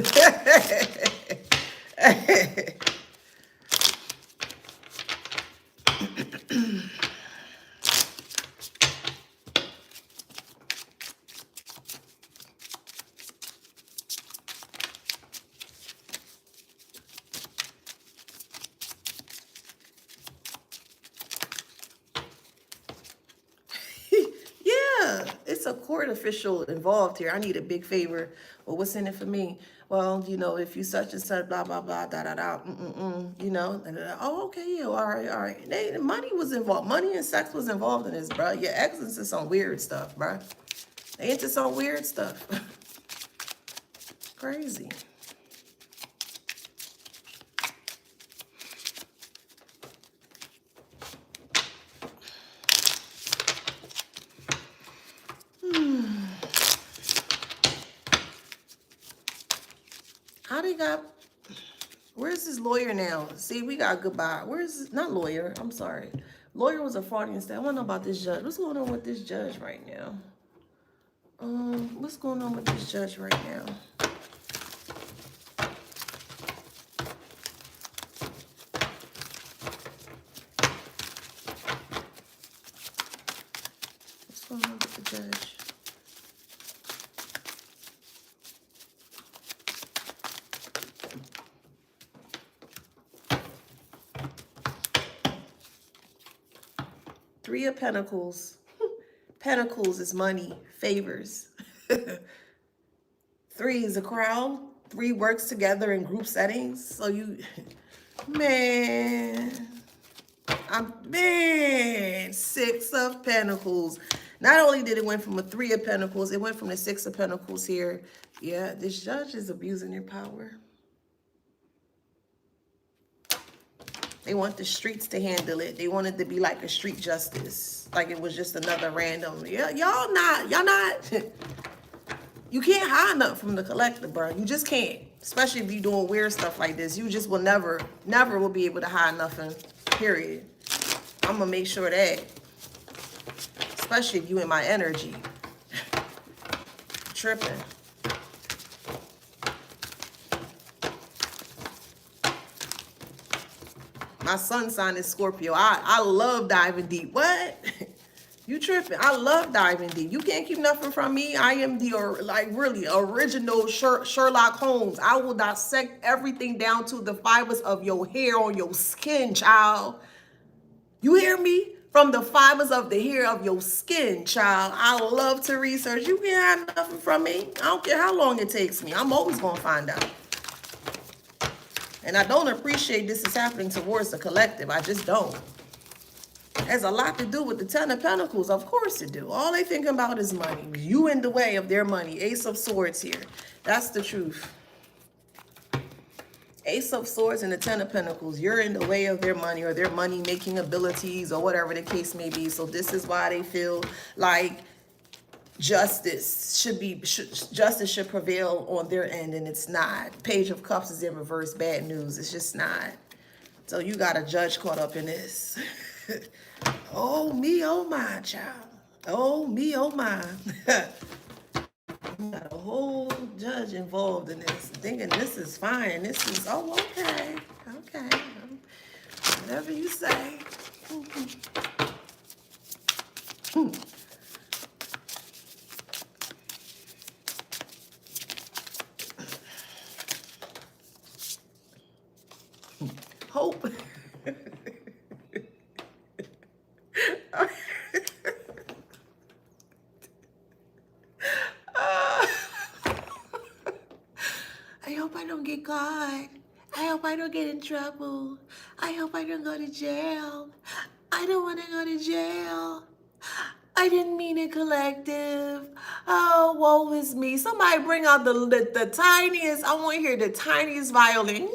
Yeah, it's a court official involved here. I need a big favor. Well, what's in it for me? Well, if you such and such, blah, blah, blah, da, da, da, oh, okay, yeah, all right, all right. Money was involved. Money and sex was involved in this, bro. Your ex into some weird stuff, bro. They into some weird stuff. Crazy. How they got, where's this lawyer now? See, we got goodbye. Where's, not lawyer, I'm sorry. Lawyer was a fraudulent state. I want to know about this judge. What's going on with this judge right now? What's going on with this judge right now? What's going on with the judge? Three of Pentacles. Pentacles is money, favors. Three is a crowd. Three works together in group settings. So you, man, Six of Pentacles. Not only did it went from a Three of Pentacles, it went from the Six of Pentacles here. Yeah, this judge is abusing their power. They want the streets to handle it. They want it to be like a street justice. Like it was just another random. Yeah, y'all not. You can't hide nothing from the collective, bro. You just can't. Especially if you're doing weird stuff like this. You just will never will be able to hide nothing. Period. I'm going to make sure that. Especially if you in my energy. Tripping. My sun sign is Scorpio. I love diving deep. What? You tripping. I love diving deep. You can't keep nothing from me. I am the, really original Sherlock Holmes. I will dissect everything down to the fibers of your hair on your skin, child. You hear me? From the fibers of the hair of your skin, child. I love to research. You can't have nothing from me. I don't care how long it takes me. I'm always going to find out. And I don't appreciate this is happening towards the collective. I just don't. It has a lot to do with the Ten of Pentacles. Of course it do. All they thinking about is money. You in the way of their money. Ace of Swords here. That's the truth. Ace of Swords and the Ten of Pentacles. You're in the way of their money or their money-making abilities or whatever the case may be. So this is why they feel like justice should prevail on their end, and it's not. Page of Cups is in reverse. Bad news. It's just not. So you got a judge caught up in this. Oh me, oh my, child. Oh me, oh my. Got a whole judge involved in this, thinking this is fine. This is, oh, okay, okay, whatever you say. Hope. I hope I don't get caught. I hope I don't get in trouble. I hope I don't go to jail. I don't want to go to jail. I didn't mean it, collective. Oh, woe is me. Somebody bring out the tiniest, I want to hear the tiniest violin.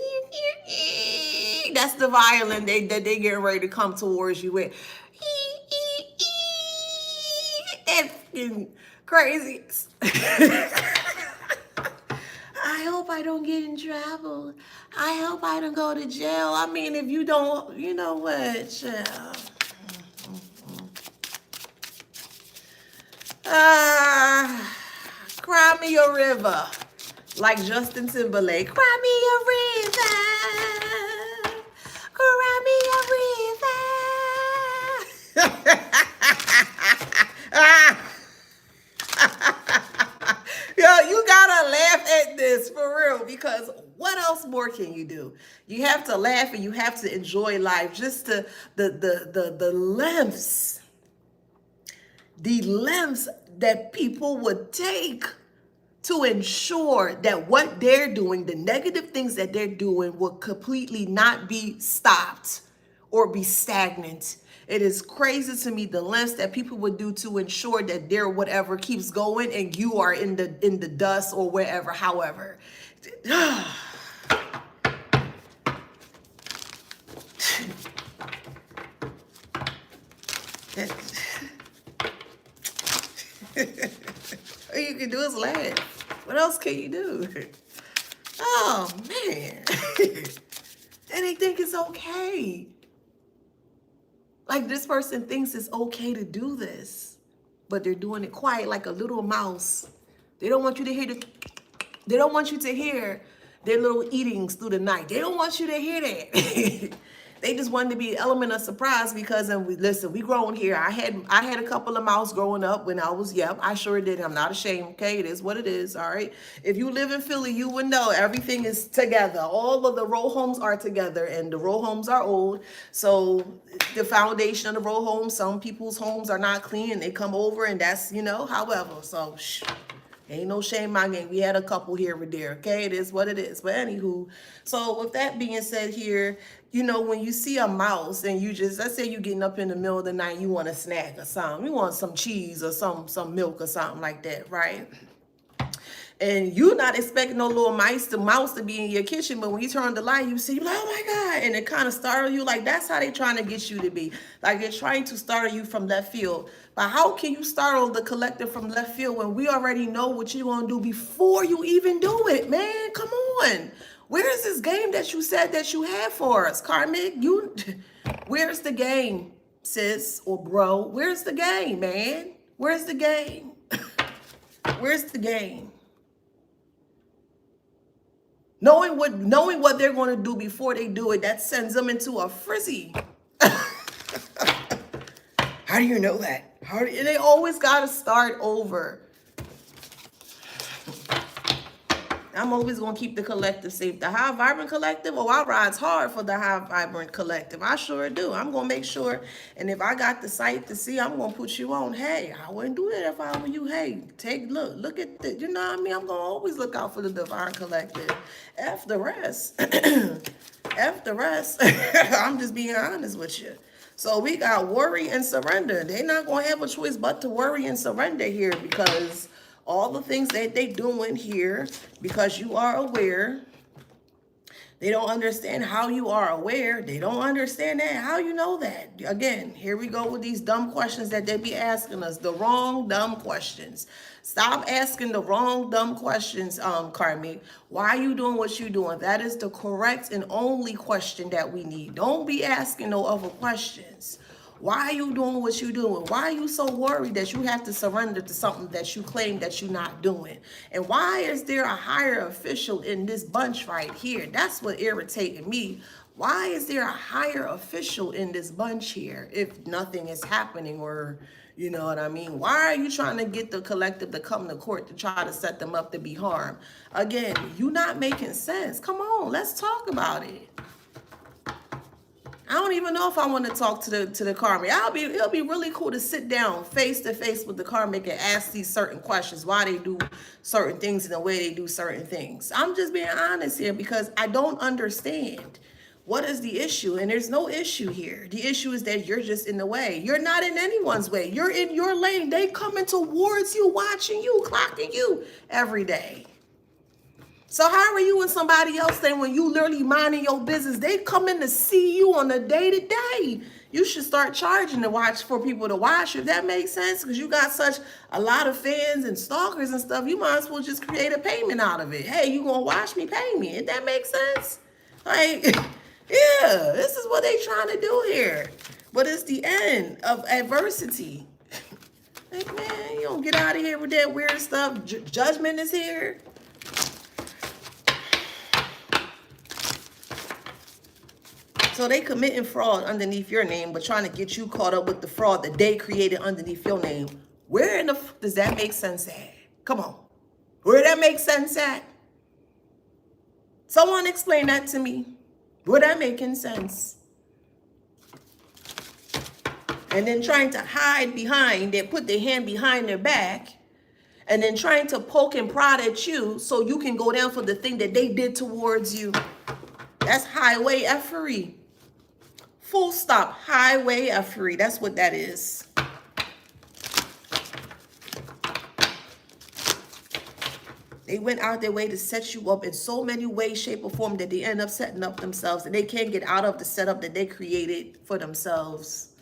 That's the violin that they getting ready to come towards you with. That fucking crazy. I hope I don't get in trouble. I hope I don't go to jail. I mean, if you don't, you know what, child. Cry me a river. Like Justin Timberlake. Cry me a river. Cry me a river. Yo, you gotta laugh at this for real, because what else more can you do? You have to laugh and you have to enjoy life. Just the lengths that people would take to ensure that what they're doing, the negative things that they're doing, will completely not be stopped or be stagnant. It is crazy to me the lengths that people would do to ensure that their whatever keeps going and you are in the dust or wherever, however. All you can do is laugh. What else can you do? Oh man. And they think it's okay. Like this person thinks it's okay to do this, but they're doing it quiet like a little mouse. They don't want you to hear they don't want you to hear their little eatings through the night. They don't want you to hear that. They just wanted to be an element of surprise because, and we grown here. I had a couple of mouths growing up when I was, I sure did. I'm not ashamed. Okay, it is what it is. All right. If you live in Philly, you would know everything is together. All of the row homes are together, and the row homes are old. So the foundation of the row homes, some people's homes are not clean. They come over, and that's however. So. Ain't no shame in my game. We had a couple here or there. Okay, it is what it is. But anywho, so with that being said here, when you see a mouse and you just, let's say you're getting up in the middle of the night, you want a snack or something. You want some cheese or some milk or something like that, right? And you're not expecting no little mouse to be in your kitchen, but when you turn on the light, you see, you're like, oh my God. And it kind of startle you. Like, that's how they're trying to get you to be. Like, they're trying to startle you from left field. But how can you startle the collective from left field when we already know what you're going to do before you even do it, man? Come on. Where is this game that you said that you had for us, Karmic? Where's the game, sis or bro? Where's the game, man? Where's the game? Where's the game? Knowing what they're going to do before they do it, that sends them into a frizzy. How do you know that? They always got to start over. I'm always going to keep the collective safe. The High Vibrant Collective, I ride hard for the High Vibrant Collective. I sure do. I'm going to make sure, and if I got the sight to see, I'm going to put you on. Hey, I wouldn't do that if I were you. Hey, look at the, you know what I mean? I'm going to always look out for the Divine Collective. F the rest. F the rest. I'm just being honest with you. So we got worry and surrender. They're not going to have a choice but to worry and surrender here, because all the things that they doing here, because you are aware, they don't understand how you are aware. They don't understand that. How you know that? Again, here we go with these dumb questions that they be asking us. The wrong dumb questions. Stop asking the wrong dumb questions, Karmic. Why are you doing what you're doing? That is the correct and only question that we need. Don't be asking no other questions. Why are you doing what you're doing? Why are you so worried that you have to surrender to something that you claim that you're not doing? And why is there a higher official in this bunch right here? That's what irritated me. Why is there a higher official in this bunch here if nothing is happening, or you know what I mean? Why are you trying to get the collective to come to court to try to set them up to be harmed? Again, you not making sense. Come on, let's talk about it. I don't even know if I want to talk to the karmic. It'll be really cool to sit down face to face with the karmic and ask these certain questions, why they do certain things and the way they do certain things. I'm just being honest here because I don't understand. What is the issue? And there's no issue here. The issue is that you're just in the way. You're not in anyone's way. You're in your lane. They coming towards you, watching you, clocking you every day. So how are you in somebody else then when you literally minding your business? They come in to see you on a day-to-day. You should start charging to watch for people to watch you, if that makes sense. Because you got such a lot of fans and stalkers and stuff, you might as well just create a payment out of it. Hey, you gonna watch me, pay me. If that makes sense? Like, yeah, this is what they trying to do here. But it's the end of adversity. Like, man, you don't get out of here with that weird stuff. Judgment is here. So they committing fraud underneath your name, but trying to get you caught up with the fraud that they created underneath your name. Where in the does that make sense at? Come on. Where that make sense at? Someone explain that to me. Where that making sense? And then trying to hide behind, they put their hand behind their back, and then trying to poke and prod at you so you can go down for the thing that they did towards you. That's highway effery. Full stop. Highway effery. That's what that is. They went out their way to set you up in so many ways, shape, or form that they end up setting up themselves, and they can't get out of the setup that they created for themselves.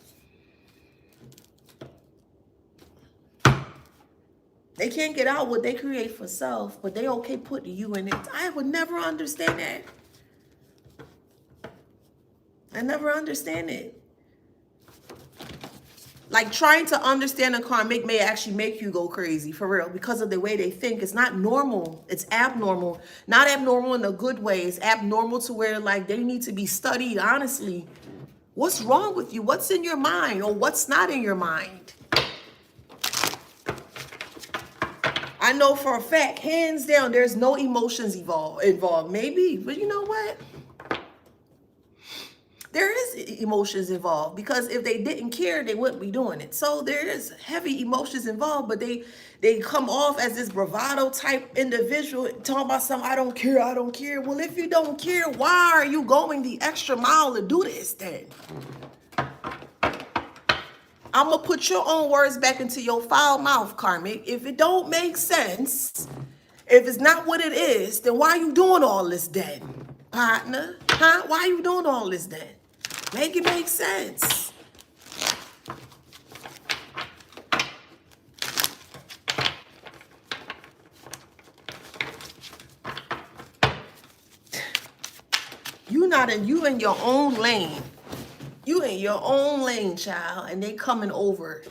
They can't get out what they create for self, but they okay putting you in it. I would never understand that. I never understand it. Like trying to understand a karmic may actually make you go crazy, for real, because of the way they think. It's not normal. It's abnormal. Not abnormal in a good way. It's abnormal to where like they need to be studied, honestly. What's wrong with you? What's in your mind or what's not in your mind? I know for a fact, hands down, there's no emotions involved. Maybe, but you know what? There is emotions involved, because if they didn't care, they wouldn't be doing it. So there is heavy emotions involved, but they come off as this bravado type individual talking about something, I don't care, I don't care. Well, if you don't care, why are you going the extra mile to do this then? I'm going to put your own words back into your foul mouth, karmic. If it don't make sense, if it's not what it is, then why are you doing all this then, partner? Huh? Why are you doing all this then? Make it make sense. You in your own lane. You in your own lane, child, and they coming over,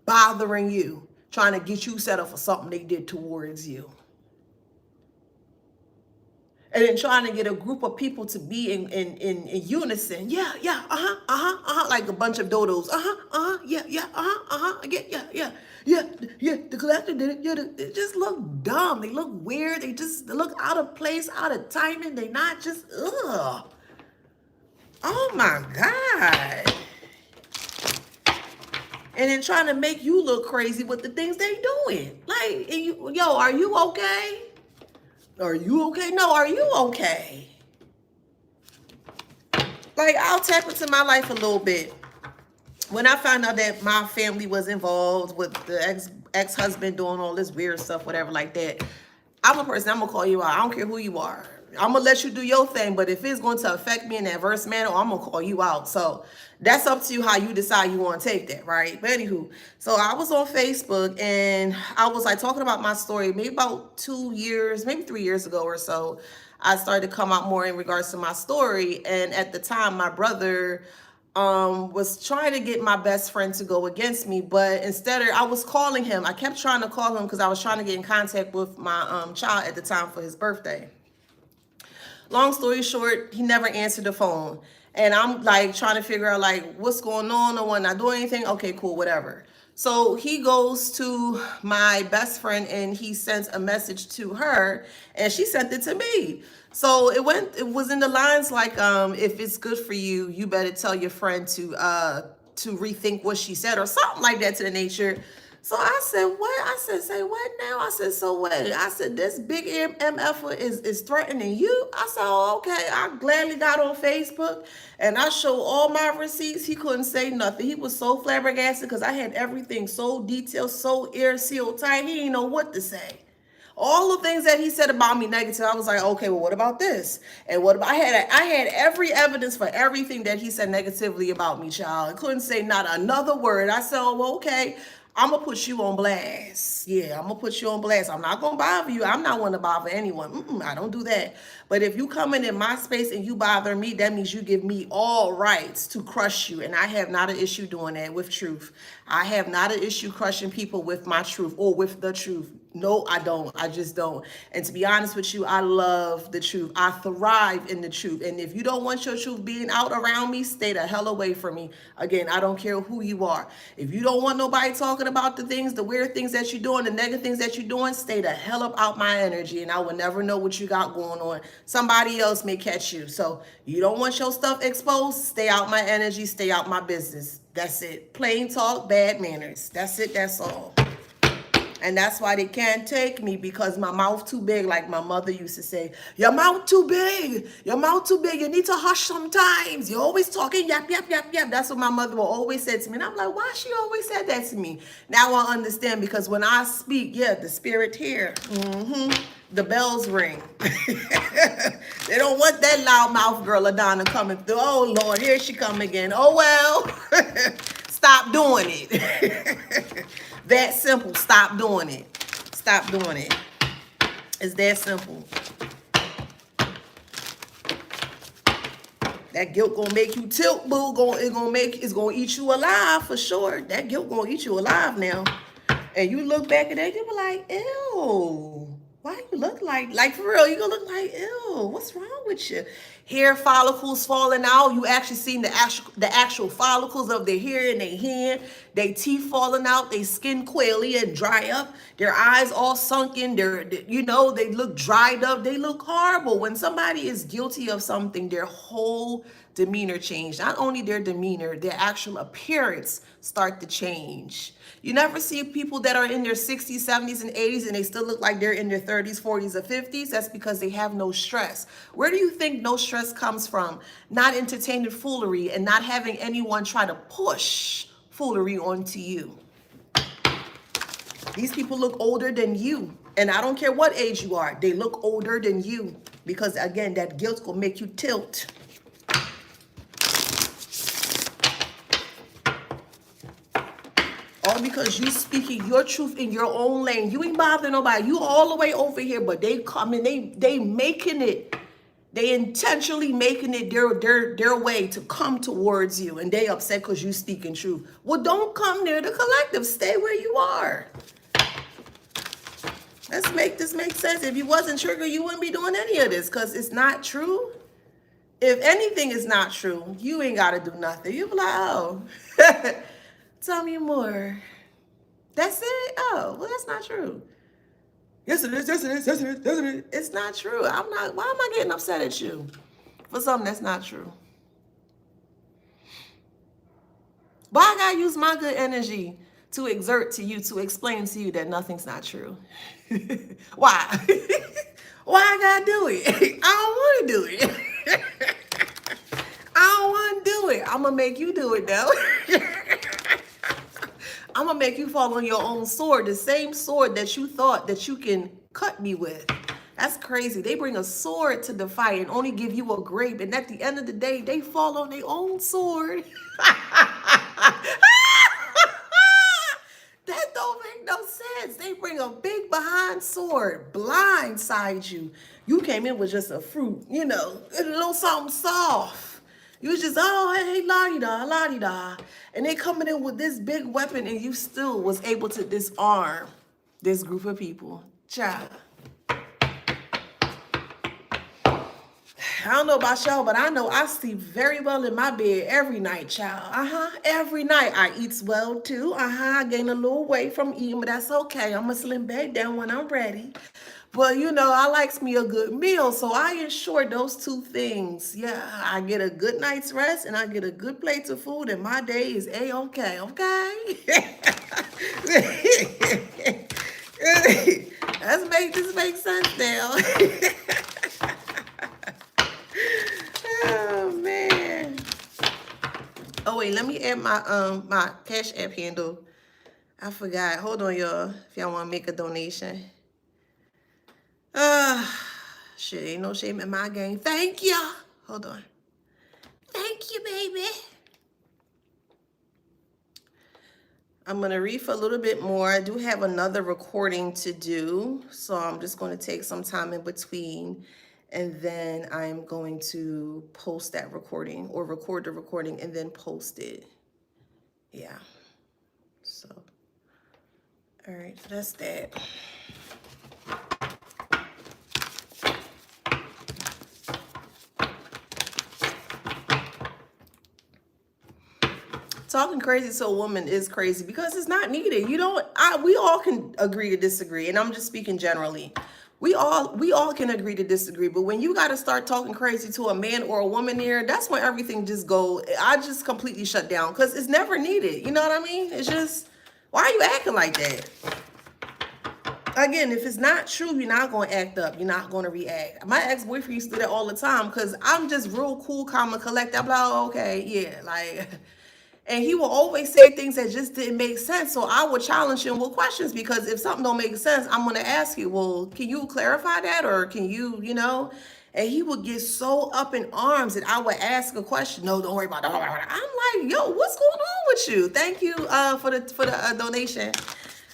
bothering you, trying to get you set up for something they did towards you. And then trying to get a group of people to be in unison. Yeah, like a bunch of dodos. Yeah, the collective did it. Yeah, they just look dumb. They look weird. They look out of place, out of timing. They not just, ugh. Oh my God. And then trying to make you look crazy with the things they doing. Like, yo, are you okay? Are you okay? No, are you okay? Like, I'll tap into my life a little bit. When I found out that my family was involved with the ex-husband doing all this weird stuff, whatever like that, I'm a person, I'm going to call you out. I don't care who you are. I'm going to let you do your thing, but if it's going to affect me in an adverse manner, I'm going to call you out. So that's up to you how you decide you want to take that, right? But anywho, so I was on Facebook and I was like talking about my story maybe about 2 years, maybe 3 years ago or so. I started to come out more in regards to my story. And at the time, my brother was trying to get my best friend to go against me, but instead I was calling him. I kept trying to call him because I was trying to get in contact with my child at the time for his birthday. Long story short, he never answered the phone. And I'm like trying to figure out like what's going on. No one not doing anything. Okay, cool, whatever. So he goes to my best friend and he sends a message to her and she sent it to me. So it was in the lines like, if it's good for you, you better tell your friend to rethink what she said or something like that to the nature. So I said, what? I said, say what now? I said, so what? I said, this big MF is threatening you? I said, oh, okay. I gladly got on Facebook and I showed all my receipts. He couldn't say nothing. He was so flabbergasted because I had everything so detailed, so ear sealed tight. He didn't know what to say. All the things that he said about me negative, I was like, okay, well, what about this? And what about I had every evidence for everything that he said negatively about me, child. I couldn't say not another word. I said, oh, well, okay, I'm gonna put you on blast. Yeah, I'm gonna put you on blast. I'm not gonna bother you. I'm not one to bother anyone. I don't do that. But if you come in my space and you bother me, that means you give me all rights to crush you. And I have not an issue doing that with truth. I have not an issue crushing people with my truth or with the truth. No, I don't. I just don't. And to be honest with you, I love the truth. I thrive in the truth. And if you don't want your truth being out around me, stay the hell away from me. Again, I don't care who you are. If you don't want nobody talking about the things, the weird things that you're doing, the negative things that you're doing, stay the hell up out my energy. And I will never know what you got going on. Somebody else may catch you. So you don't want your stuff exposed, stay out my energy, stay out my business. That's it. Plain talk, bad manners. That's it. That's all. And that's why they can't take me, because my mouth too big, like my mother used to say. Your mouth too big. Your mouth too big. You need to hush sometimes. You're always talking yap, yap, yap, yap. That's what my mother will always say to me. And I'm like, why she always said that to me? Now I understand, because when I speak, yeah, the spirit here. The bells ring. They don't want that loudmouth girl Adonna coming through. Oh, Lord, here she come again. Oh, well. Stop doing it. That simple. Stop doing it. Stop doing it. It's that simple. That guilt gonna make you tilt, boo. It's gonna eat you alive for sure. That guilt gonna eat you alive now. And you look back at that, you be like, ew. Why you look like for real? You gonna look like, ew, what's wrong with you? Hair follicles falling out. You actually seen the actual follicles of their hair in their hand. Their teeth falling out. Their skin quaily and dry up. Their eyes all sunken. They look dried up. They look horrible. When somebody is guilty of something, their whole demeanor change. Not only their demeanor, their actual appearance start to change. You never see people that are in their 60s, 70s, and 80s and they still look like they're in their 30s, 40s, or 50s. That's because they have no stress. Where do you think no stress comes from? Not entertaining foolery and not having anyone try to push foolery onto you. These people look older than you. And I don't care what age you are. They look older than you. Because, again, that guilt will make you tilt. All because you speaking your truth in your own lane. You ain't bothering nobody. You all the way over here, but they come and they making it. They intentionally making it their way to come towards you, and they upset because you speaking truth. Well, don't come near the collective. Stay where you are. Let's make this make sense. If you wasn't triggered, you wouldn't be doing any of this, because it's not true. If anything is not true, you ain't got to do nothing. You be like, oh. Tell me more. That's it? Oh, well, that's not true. Yes, it is. Yes, it is. Yes, it is. Yes, it is. It's not true. Why am I getting upset at you for something that's not true? But I gotta use my good energy to exert to you, to explain to you that nothing's not true. Why? Why I gotta do it? I don't want to do it. I don't want to do it. I'm gonna make you do it though. I'm going to make you fall on your own sword, the same sword that you thought that you can cut me with. That's crazy. They bring a sword to the fight and only give you a grape. And at the end of the day, they fall on their own sword. That don't make no sense. They bring a big behind sword, blindside you. You came in with just a fruit, a little something soft. You was just, oh, hey, la-di-da, la-di-da. And they coming in with this big weapon and you still was able to disarm this group of people. Child. I don't know about y'all, but I know I sleep very well in my bed every night, child. Every night. I eat well, too. I gain a little weight from eating, but that's okay. I'm going to slim back down when I'm ready. But, I likes me a good meal, so I ensure those two things. Yeah, I get a good night's rest, and I get a good plate of food, and my day is A-okay, okay? this makes sense now. Oh man. Oh wait, let me add my Cash App handle. I forgot. Hold on, y'all. If y'all want to make a donation. Shit, ain't no shame in my game. Thank you. Hold on. Thank you, baby. I'm going to read for a little bit more. I do have another recording to do, so I'm just going to take some time in between, and then I'm going to post that recording, or record the recording and then post it. Yeah. So, all right, so that's that. Talking crazy to a woman is crazy because it's not needed. We all can agree to disagree, and I'm just speaking generally. We all can agree to disagree, but when you got to start talking crazy to a man or a woman here, that's when everything just I just completely shut down because it's never needed. You know what I mean? It's just, why are you acting like that? Again, if it's not true, you're not going to act up. You're not going to react. My ex-boyfriend used to do that all the time because I'm just real cool, calm, and collected. I'm like, oh, okay, yeah, like... And he will always say things that just didn't make sense. So I would challenge him with questions, because if something don't make sense, I'm going to ask you, well, can you clarify that? Or can you, And he would get so up in arms that I would ask a question. No, don't worry about it. I'm like, yo, what's going on with you? Thank you for the donation.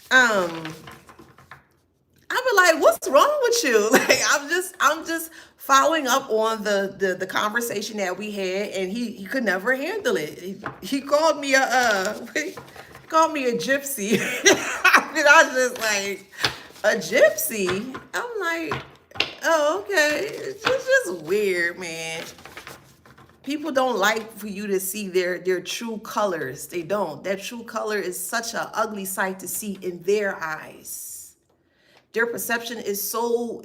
I be like, what's wrong with you? Like, I'm just following up on the conversation that we had, and he could never handle it. He called me he called me a gypsy. I was just like, a gypsy? I'm like, oh, okay. It's just weird, man. People don't like for you to see their true colors. They don't. That true color is such an ugly sight to see in their eyes. Their perception is so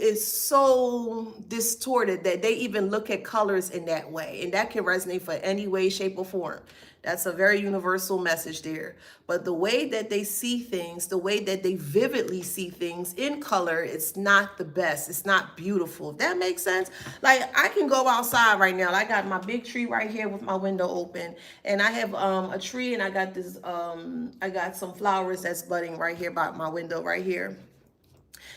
distorted that they even look at colors in that way. And that can resonate for any way, shape, or form. That's a very universal message there. But the way that they see things, the way that they vividly see things in color, it's not the best. It's not beautiful. If that makes sense. Like, I can go outside right now. I got my big tree right here with my window open. And I have a tree, and I got this, I got some flowers that's budding right here by my window right here.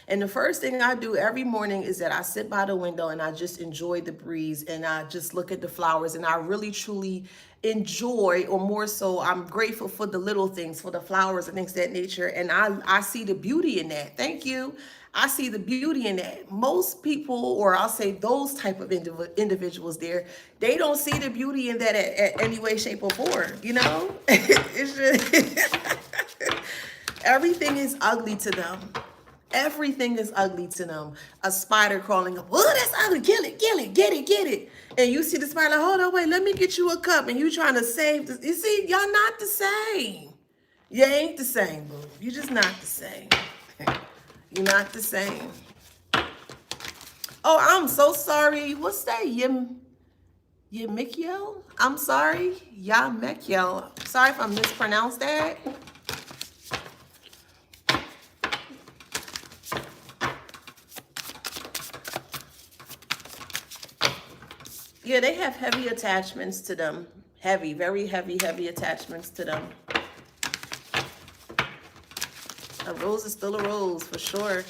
And the first thing I do every morning is that I sit by the window and I just enjoy the breeze, and I just look at the flowers, and I really truly enjoy, or more so, I'm grateful for the little things, for the flowers and things of that nature. And I see the beauty in that. Thank you. I see the beauty in that. Most people, or I'll say those type of individuals there, they don't see the beauty in that at any way, shape, or form. It's just everything is ugly to them. Everything is ugly to them. A spider crawling up. Oh, that's ugly. Kill it, get it. And you see the spider, like, hold on, wait, let me get you a cup. And you trying to save this. You see, y'all not the same. You ain't the same, boo. You just not the same. You're not the same. Oh, I'm so sorry. What's that? Yamikiel? I'm sorry. Yamekiel. Sorry if I mispronounced that. Yeah, they have heavy attachments to them. Heavy, very heavy attachments to them. A rose is still a rose, for sure.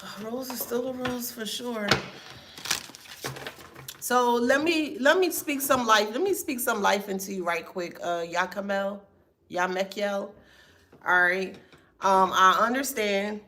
A rose is still a rose, for sure. So let me speak some life. Let me speak some life into you right quick. Yamekiel. All right. I understand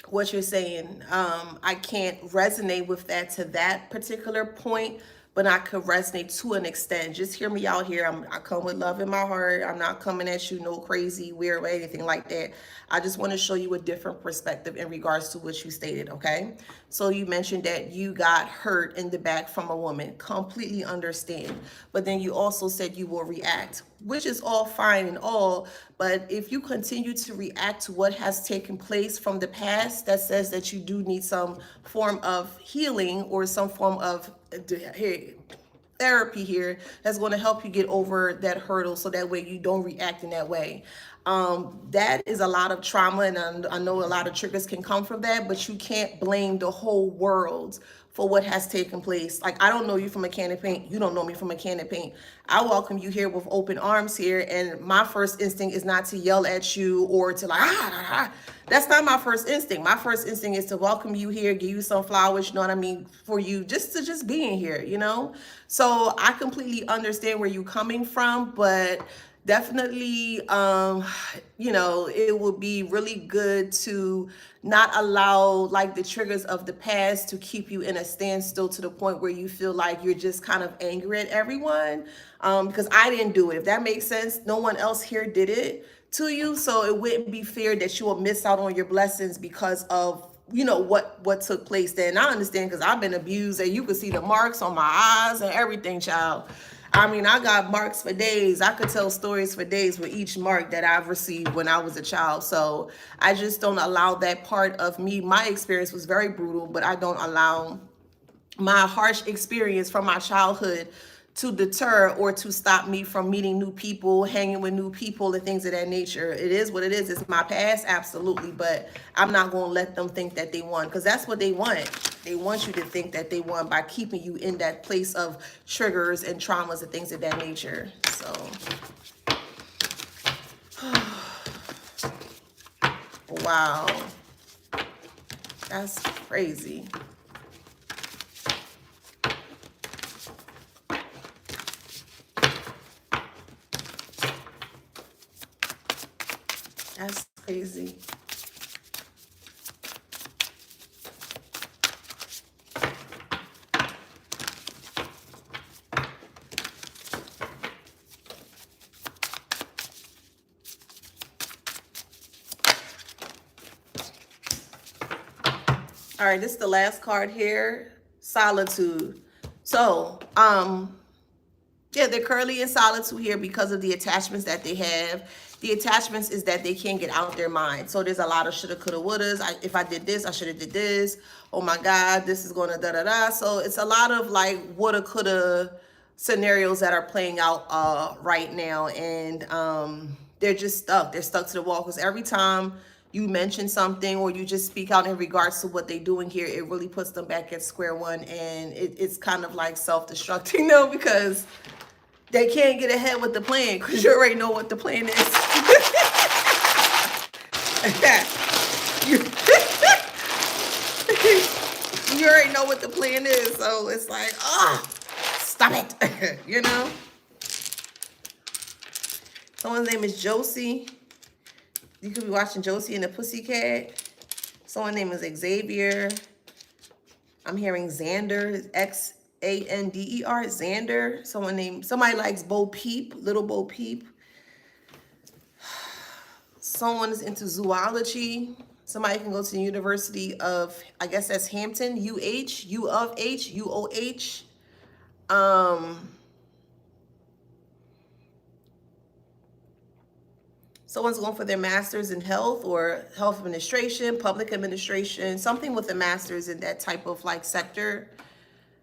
what you're saying. I can't resonate with that to that particular point, but I could resonate to an extent. Just hear me out here. I come with love in my heart. I'm not coming at you no crazy, weird, or anything like that. I just want to show you a different perspective in regards to what you stated, okay? So you mentioned that you got hurt in the back from a woman. Completely understand. But then you also said you will react, which is all fine and all. But if you continue to react to what has taken place from the past, that says that you do need some form of healing or some form of therapy here that's going to help you get over that hurdle, so that way you don't react in that way. That is a lot of trauma, and I know a lot of triggers can come from that, but you can't blame the whole world for what has taken place. Like, I don't know you from a can of paint. You don't know me from a can of paint. I welcome you here with open arms here, and my first instinct is not to yell at you or to like, that's not my first instinct. My first instinct is to welcome you here, give you some flowers, you know what I mean, for you just being here, you know? So I completely understand where you're coming from, but definitely, you know, it would be really good to not allow like the triggers of the past to keep you in a standstill to the point where you feel like you're just kind of angry at everyone. Because I didn't do it. If that makes sense, no one else here did it to you. So it wouldn't be fair that you will miss out on your blessings because of, you know, what took place there. And I understand because I've been abused, and you can see the marks on my eyes and everything, child. I mean, I got marks for days. I could tell stories for days with each mark that I've received when I was a child. So I just don't allow that part of me. My experience was very brutal, but I don't allow my harsh experience from my childhood to deter or to stop me from meeting new people, hanging with new people, and things of that nature. It is what it is. It's my past, absolutely, but I'm not going to let them think that they won, because that's what they want. They want you to think that they won by keeping you in that place of triggers and traumas and things of that nature. So, wow, that's crazy. That's crazy. All right, this is the last card here, solitude. So, yeah, they're currently in solitude here because of the attachments that they have. The attachments is that they can't get out their mind. So there's a lot of shoulda, coulda, wouldas. If I did this, I should have did this. Oh my God, this is gonna da da da. So it's a lot of like woulda, coulda scenarios that are playing out right now, and they're just stuck. They're stuck to the wall because every time you mention something or you just speak out in regards to what they're doing here, it really puts them back at square one, and it's kind of like self-destructing though, because they can't get ahead with the plan because you already know what the plan is. you already know what the plan is, so it's like, stop it, you know? Someone's name is Josie. You could be watching Josie and the Pussycat. Someone's name is Xavier. I'm hearing Xander, Xander, Xander. Somebody likes Bo Peep, little Bo Peep. Someone is into zoology. Somebody can go to the University of, I guess that's Hampton, UH, U of H, UOH. Someone's going for their master's in health or health administration, public administration, something with a master's in that type of like sector.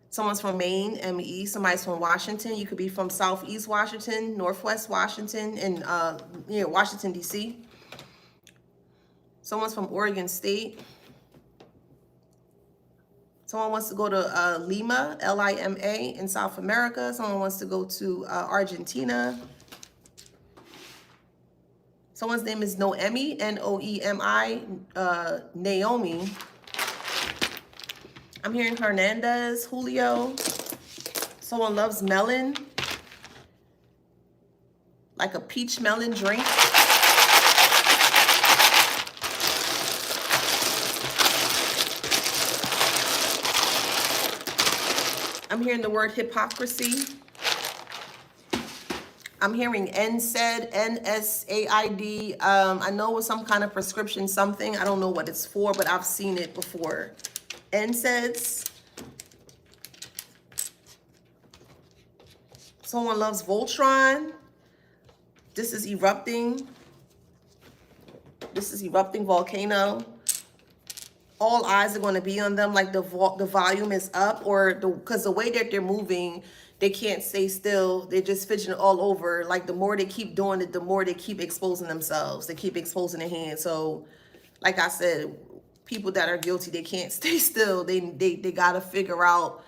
Someone's from Maine, ME. Somebody's from Washington. You could be from Southeast Washington, Northwest Washington, and Washington, D.C. Someone's from Oregon State. Someone wants to go to Lima, Lima, in South America. Someone wants to go to Argentina. Someone's name is Noemi, Noemi, Naomi. I'm hearing Hernandez, Julio. Someone loves melon, like a peach melon drink. I'm hearing the word hypocrisy. I'm hearing NSAID, NSAID. I know it's some kind of prescription something. I don't know what it's for, but I've seen it before. NSAIDs. Someone loves Voltron. This is erupting. This is erupting volcano. all eyes are going to be on them, like the volume is up, or because the way that they're moving, they can't stay still. They're just fidgeting all over. Like the more they keep doing it, the more they keep exposing themselves. They keep exposing their hands. So, like I said, people that are guilty, they can't stay still. They got to figure out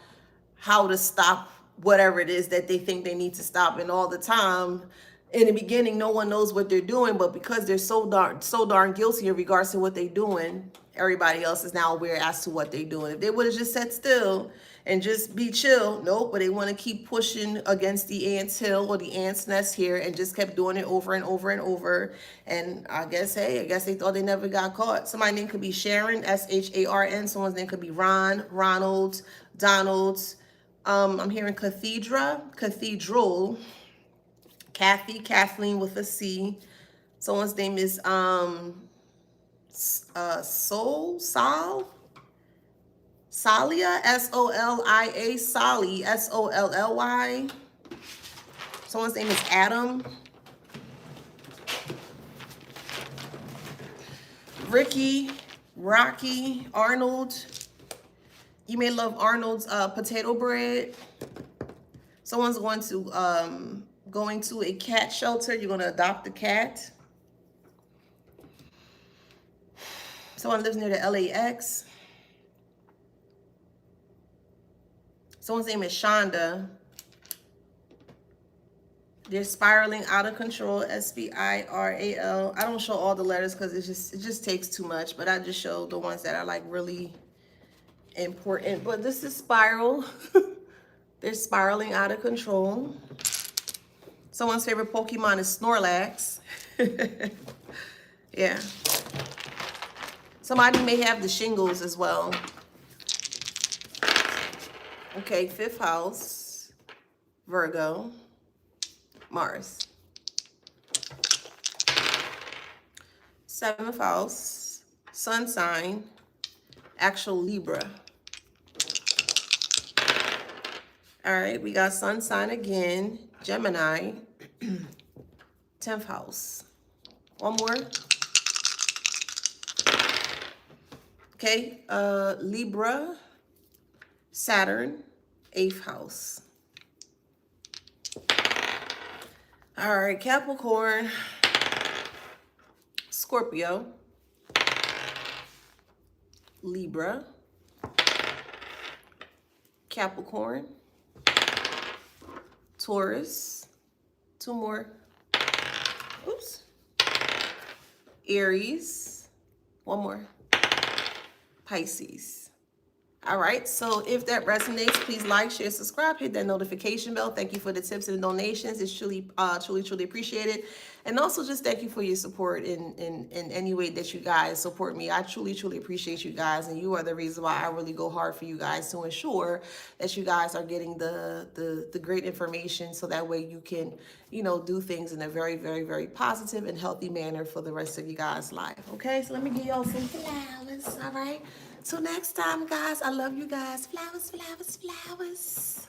how to stop whatever it is that they think they need to stop. And all the time, in the beginning, no one knows what they're doing, but because they're so darn guilty in regards to what they're doing, everybody else is now aware as to what they're doing. If they would have just sat still and just be chill, nope, but they want to keep pushing against the ant's hill or the ant's nest here and just kept doing it over and over and over. And I guess, hey, I guess they thought they never got caught. Somebody's name could be Sharon, Sharn. Someone's name could be Ron, Ronald, Donald. I'm hearing cathedral, Kathy, Kathleen with a C. Someone's name is Salia, Solia, Solly, Solly. Someone's name is Adam. Ricky, Rocky, Arnold. You may love Arnold's potato bread. Someone's going to a cat shelter. You're going to adopt a cat. Someone lives near the LAX. Someone's name is Shonda. They're spiraling out of control. Spiral. I don't show all the letters because it just takes too much, but I just show the ones that are like really important. But this is spiral. They're spiraling out of control. Someone's favorite Pokemon is Snorlax. Yeah. Somebody may have the shingles as well. Okay, 5th house, Virgo, Mars. 7th house, Sun sign, actual Libra. All right, we got Sun sign again, Gemini, 10th house. One more. Okay, Libra, Saturn, 8th house. All right, Capricorn, Scorpio, Libra, Capricorn, Taurus, 2 more. Oops. Aries, 1 more. Pisces. All right, so if that resonates, please like, share, subscribe, hit that notification bell. Thank you for the tips and donations. It's truly appreciated. And also just thank you for your support in any way that you guys support me. I truly appreciate you guys, and you are the reason why I really go hard for you guys to ensure that you guys are getting the great information, so that way you can, you know, do things in a very positive and healthy manner for the rest of you guys' life. Okay, so let me give y'all some flowers. All right. Till next time, guys, I love you guys. Flowers, flowers, flowers.